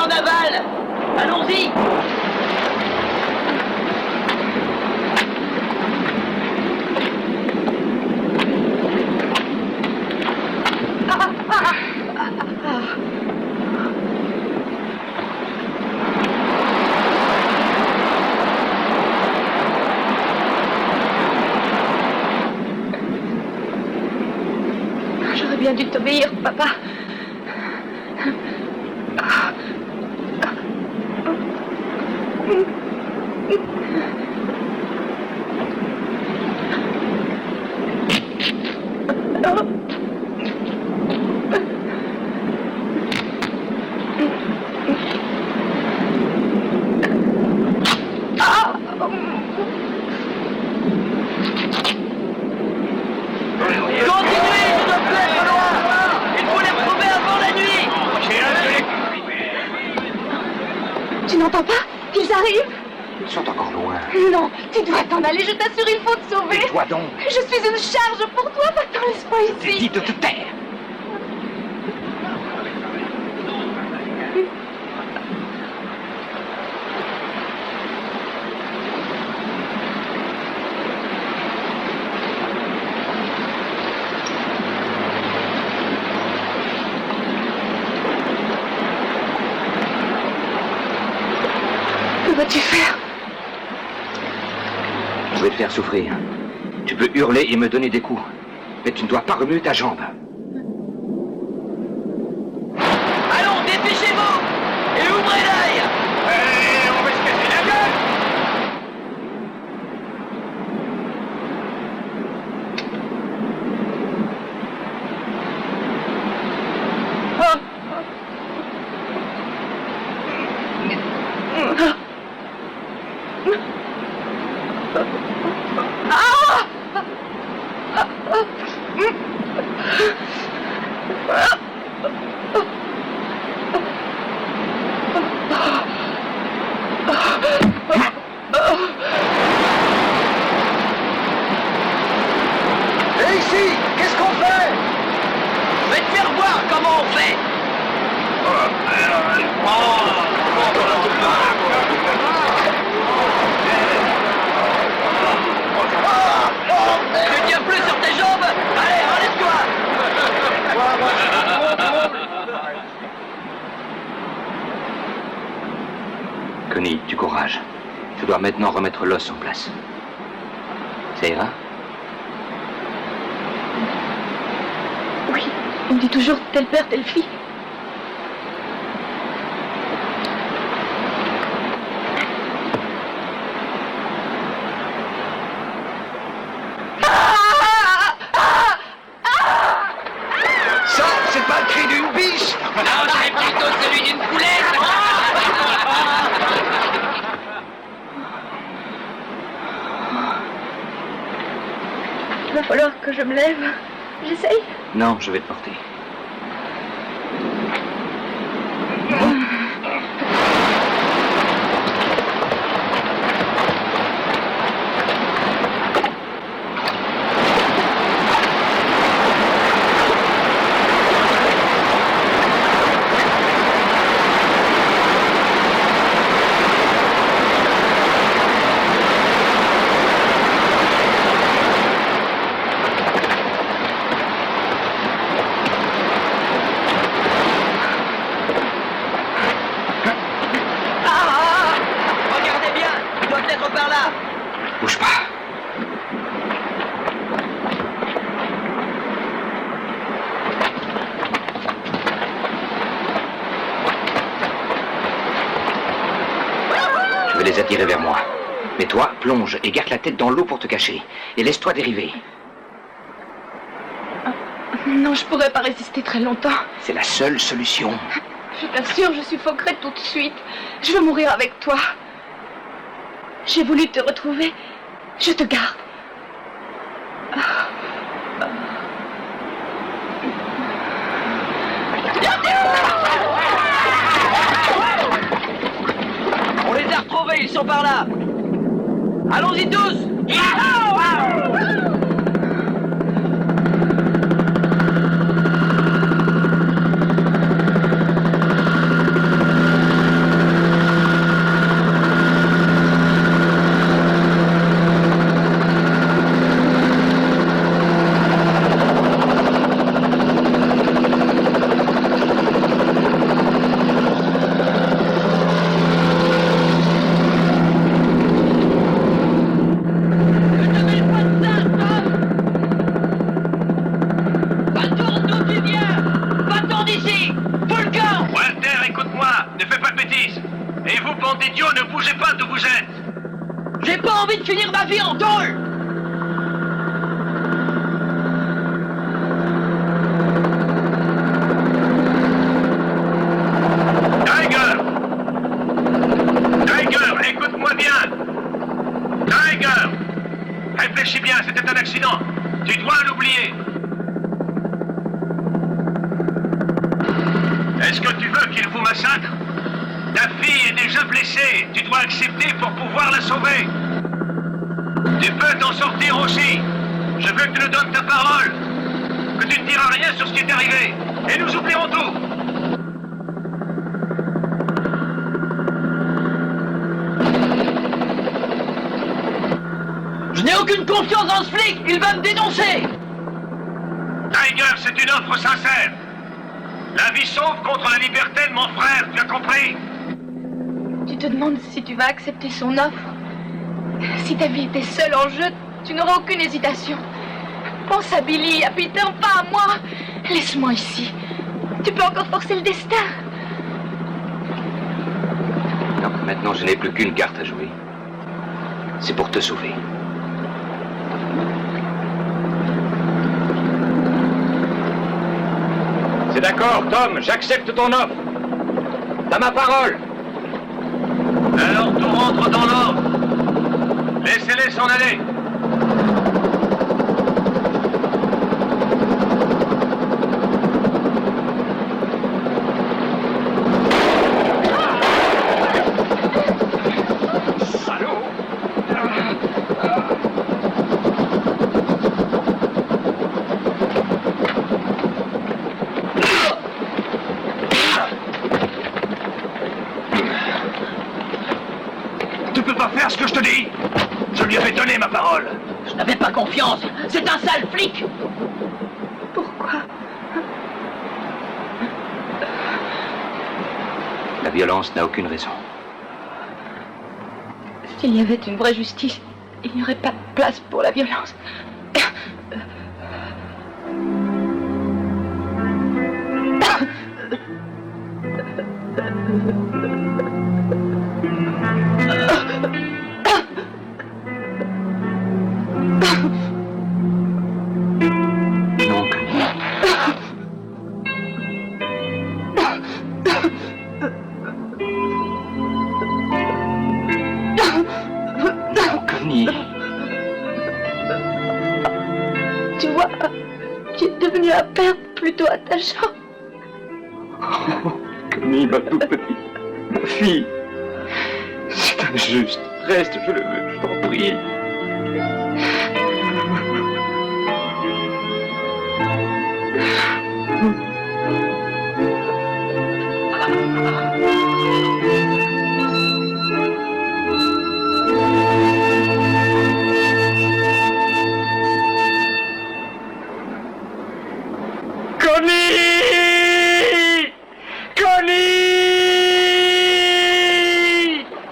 en aval. Allons-y. J'aurais bien dû t'obéir, papa. Tu n'entends pas? Ils arrivent. Ils sont encore loin. Non, tu dois t'en aller, je t'assure, il faut te sauver. Tais-toi donc. Je suis une charge pour toi, va-t'en, laisse-moi ici. Dis de te taire. Que vas-tu faire? Je vais te faire souffrir. Tu peux hurler et me donner des coups. Mais tu ne dois pas remuer ta jambe. Allons, dépêchez-vous. Et ouvrez l'œil. On va se casser la gueule. Et ici, qu'est-ce qu'on fait? Je vais te faire voir comment on fait. Tu tiens plus sur tes jambes. Allez, relève-toi. Connie, du courage. Je dois maintenant remettre l'os en place. Ça ira? Oui, on dit toujours tel père, telle fille. Ça, c'est pas le cri d'une biche. Non, c'est plutôt celui d'une poulette. Il va falloir que je me lève. J'essaye. Non, je vais te porter. Regardez bien, ils doivent être par là. Bouge pas. Je vais les attirer vers moi. Mais toi, plonge et garde la tête dans l'eau pour te cacher. Et laisse-toi dériver. Non, je pourrais pas résister très longtemps. C'est la seule solution. Je t'assure, je suffoquerai tout de suite. Je veux mourir avec toi. J'ai voulu te retrouver. Je te garde. On les a retrouvés, ils sont par là. Allons-y tous. Et vous, bande d'idiots, ne bougez pas d'où vous êtes. J'ai pas envie de finir ma vie en tôle. Tiger, écoute-moi bien. Tiger, réfléchis bien, c'était un accident. Tu dois l'oublier. Est-ce que tu veux qu'il vous massacre? Ta fille est déjà blessée. Tu dois accepter pour pouvoir la sauver. Tu peux t'en sortir aussi. Je veux que tu nous donnes ta parole. Que tu ne diras rien sur ce qui est arrivé. Et nous oublierons tout. Je n'ai aucune confiance dans ce flic. Il va me dénoncer. Tiger, c'est une offre sincère. La vie sauve contre la liberté de mon frère, tu as compris? Tu te demandes si tu vas accepter son offre. Si ta vie était seule en jeu, tu n'auras aucune hésitation. Pense à Billy, à Peter, pas à moi. Laisse-moi ici. Tu peux encore forcer le destin. Non, maintenant je n'ai plus qu'une carte à jouer. C'est pour te sauver. C'est d'accord, Tom, j'accepte ton offre. T'as ma parole. Alors tout rentre dans l'ordre. Laissez-les s'en aller. Ma parole. Je n'avais pas confiance. C'est un sale flic. Pourquoi? La violence n'a aucune raison. S'il y avait une vraie justice, il n'y aurait pas de place pour la violence. Tu vois, tu es devenu un père plutôt attachant. Oh, Connie, ma toute petite, ma fille. C'est injuste. Reste, je le veux, je t'en prie.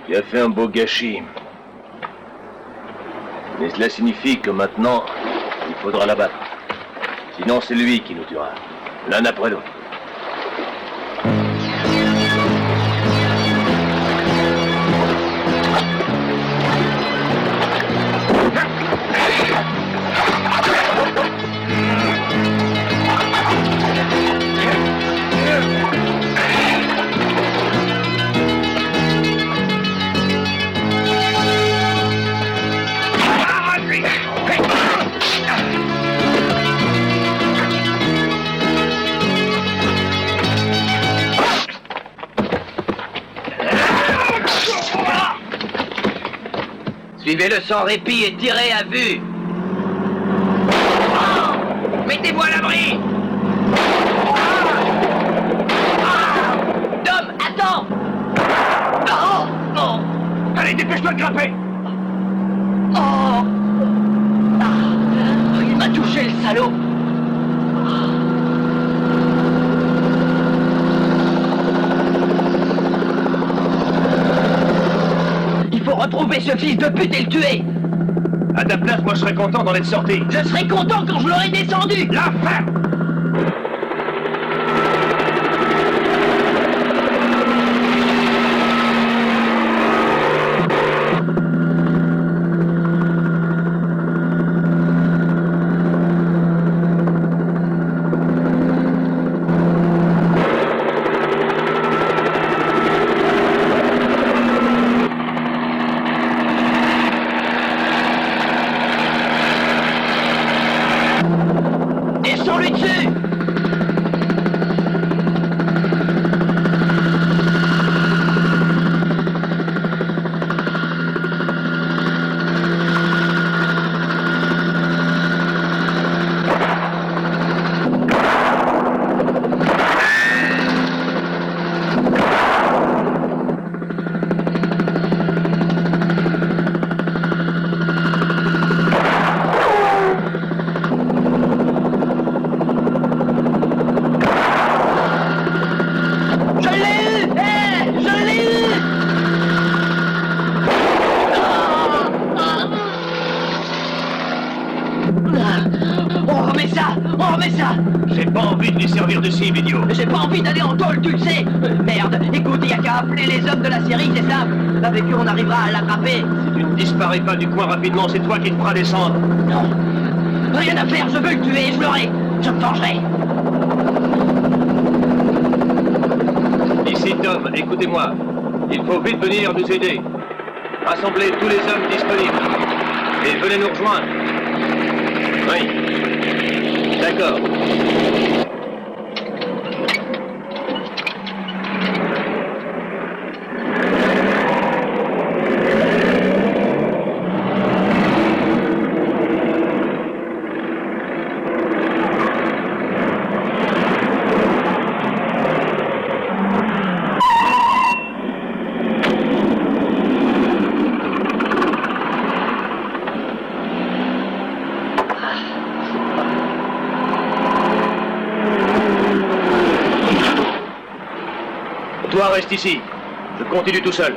Tu as fait un beau gâchis. Mais cela signifie que maintenant, il faudra l'abattre. Sinon, c'est lui qui nous tuera. L'un après l'autre. Suivez-le sans répit et tirez à vue. Mettez-vous à l'abri. Tom, attends. Allez, dépêche-toi de grimper. Il m'a touché, le salaud. Il faut retrouver ce fils de pute et le tuer. À ta place, moi je serais content d'en être sorti. Je serais content quand je l'aurais descendu. La fin. On remet ça. J'ai pas envie de lui servir de cible, idiot. J'ai pas envie d'aller en tôle, tu le sais. Merde, écoute, il y a qu'à appeler les hommes de la série, c'est simple. Avec eux, on arrivera à l'attraper. Si tu ne disparais pas du coin rapidement, c'est toi qui te feras descendre. Non. Rien à faire, je veux le tuer, je l'aurai. Je me vengerai. Ici, Tom, écoutez-moi. Il faut vite venir nous aider. Rassemblez tous les hommes disponibles. Et venez nous rejoindre. Oui. D'accord. Toi, reste ici. Je continue tout seul.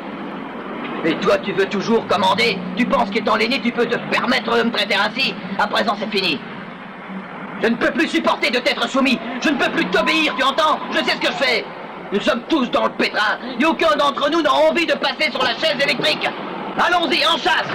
Et toi, tu veux toujours commander? Tu penses qu'étant l'aîné, tu peux te permettre de me traiter ainsi? À présent, c'est fini. Je ne peux plus supporter de t'être soumis. Je ne peux plus t'obéir, tu entends? Je sais ce que je fais. Nous sommes tous dans le pétrin. Et aucun d'entre nous n'a envie de passer sur la chaise électrique. Allons-y, en chasse!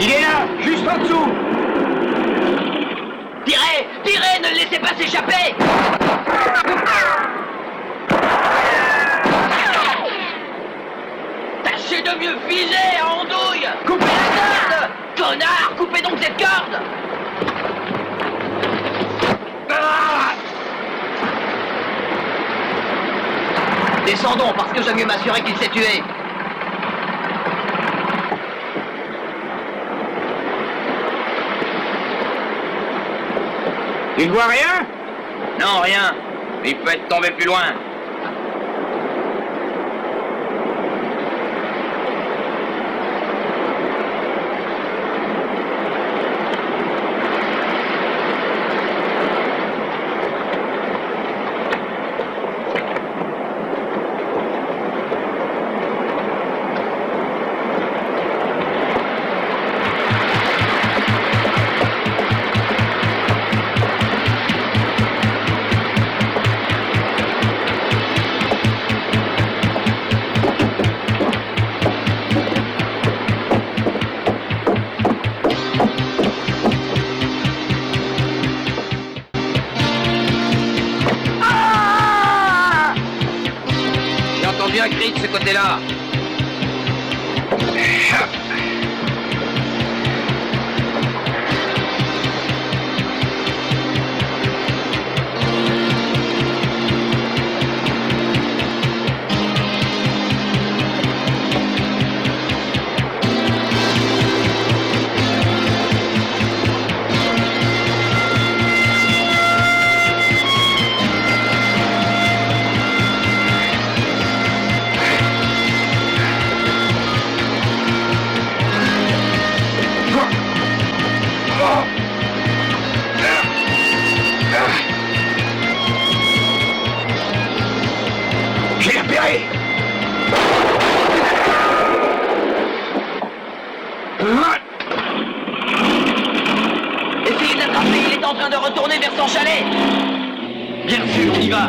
Il est là, juste en dessous. Tirez! Tirez! Ne le laissez pas s'échapper! Tâchez de mieux viser, à andouille! Coupez la corde! Connard! Coupez donc cette corde! Descendons, parce que j'aime mieux m'assurer qu'il s'est tué. Tu ne vois rien? Non, rien. Il peut être tombé plus loin. un cri de ce côté-là. J'ai repéré. Essayez de l'attraper, il est en train de retourner vers son chalet. Bien sûr, on y va.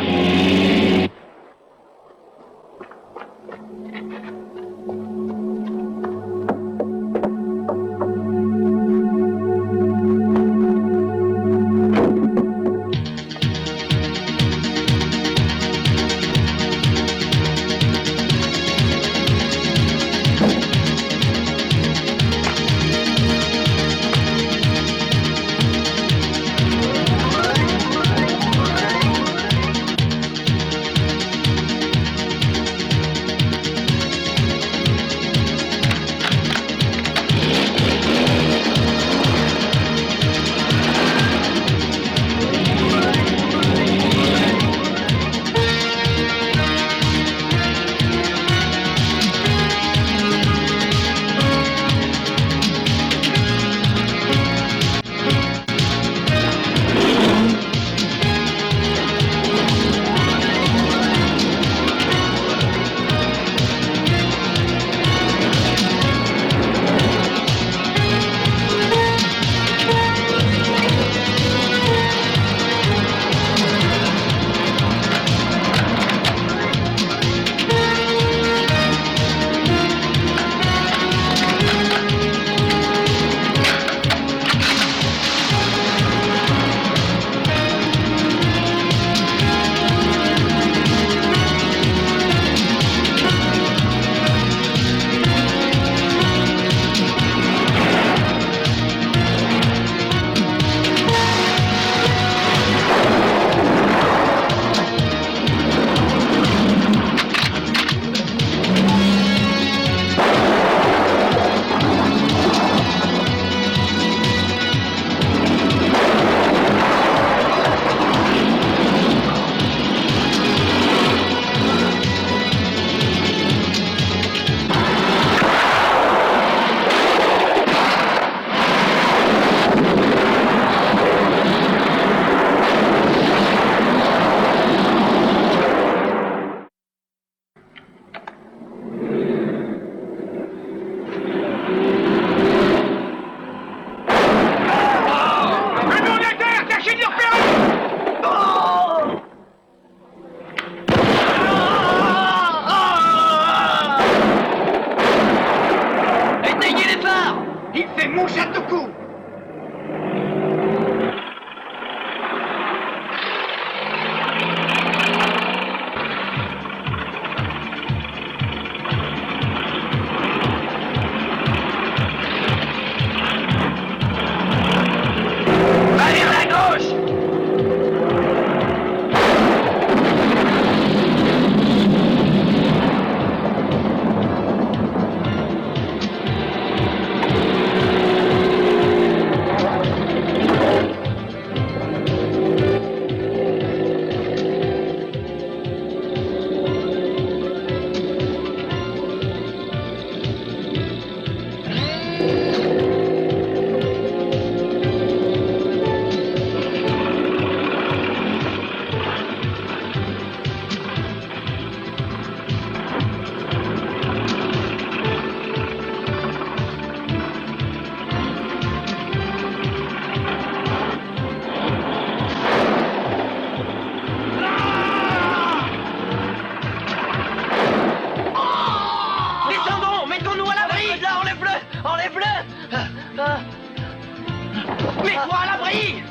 Mets-toi à l'abri!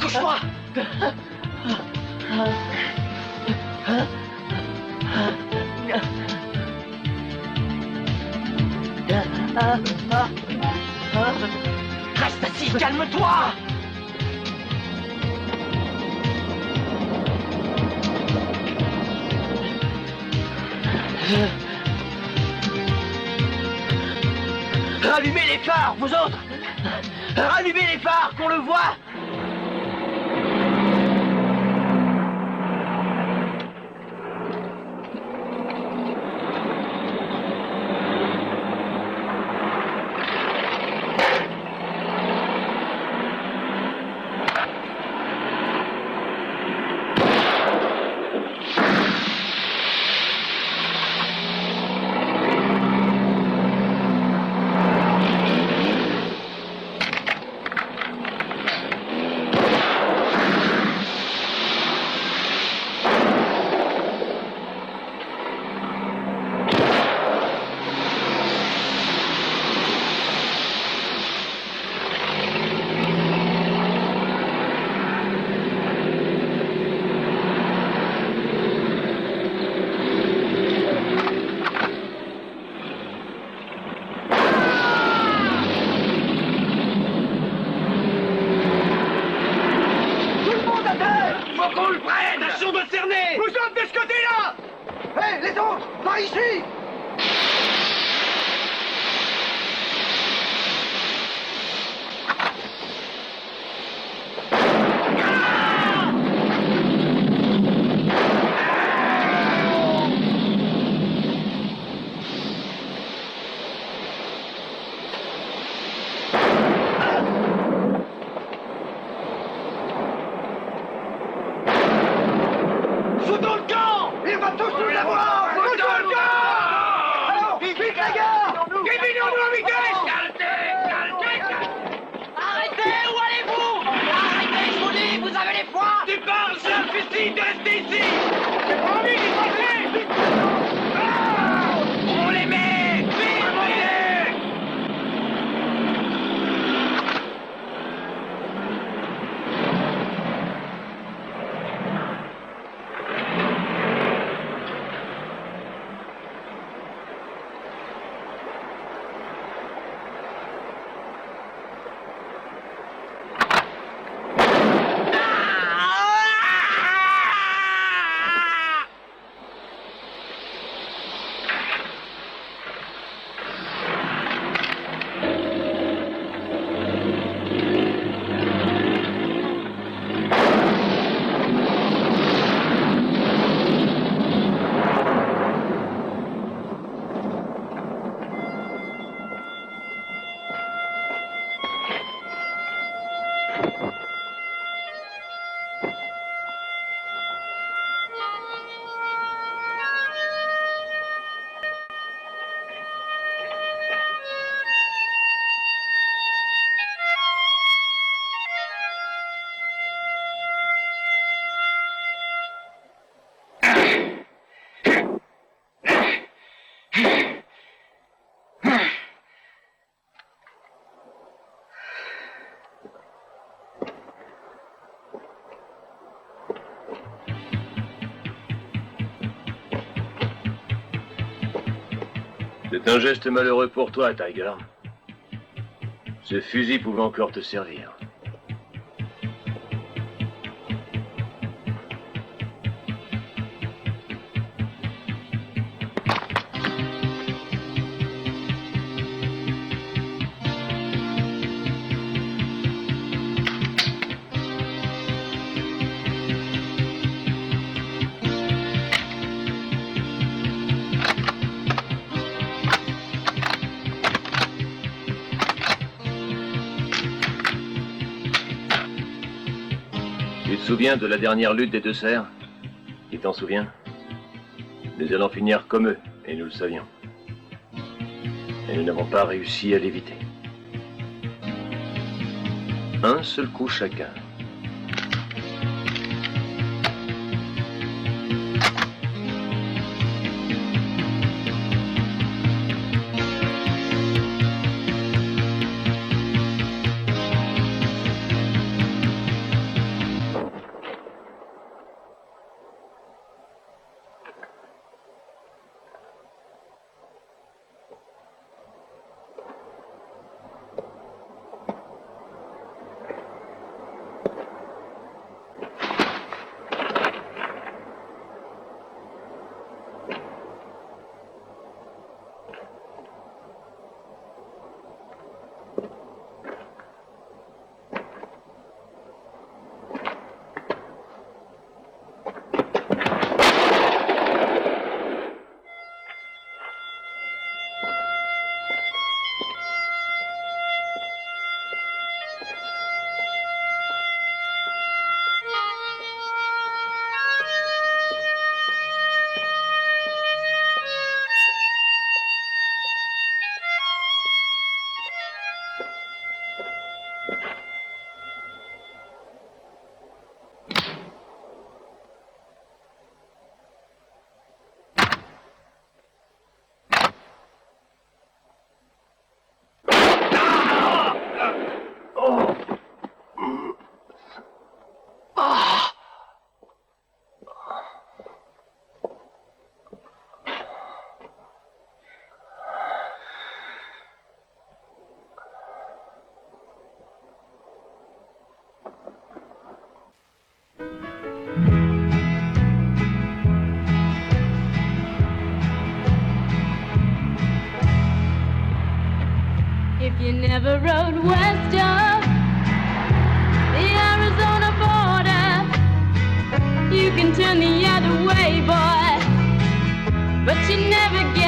Couche-toi! Reste assis, calme-toi! Rallumez les phares, vous autres! Rallumez les phares, qu'on le voit! Ici! Foutons le camp! Il va tous nous avoir! Foutons le camp! Alors, vite les gars! Évidons-nous en vitesse! Arrêtez! Où allez-vous? Arrêtez, je vous dis! Vous avez les poings! Tu parles, c'est un suicide de rester ici! J'ai pas envie d'y passer! On les met! Vite, vite! C'est un geste malheureux pour toi, Tiger. Ce fusil pouvait encore te servir. Tu te souviens de la dernière lutte des deux serfs? Tu t'en souviens? Nous allons finir comme eux, et nous le savions. Et nous n'avons pas réussi à l'éviter. Un seul coup chacun. never rode west of the Arizona border. You can turn the other way, boy, but you never get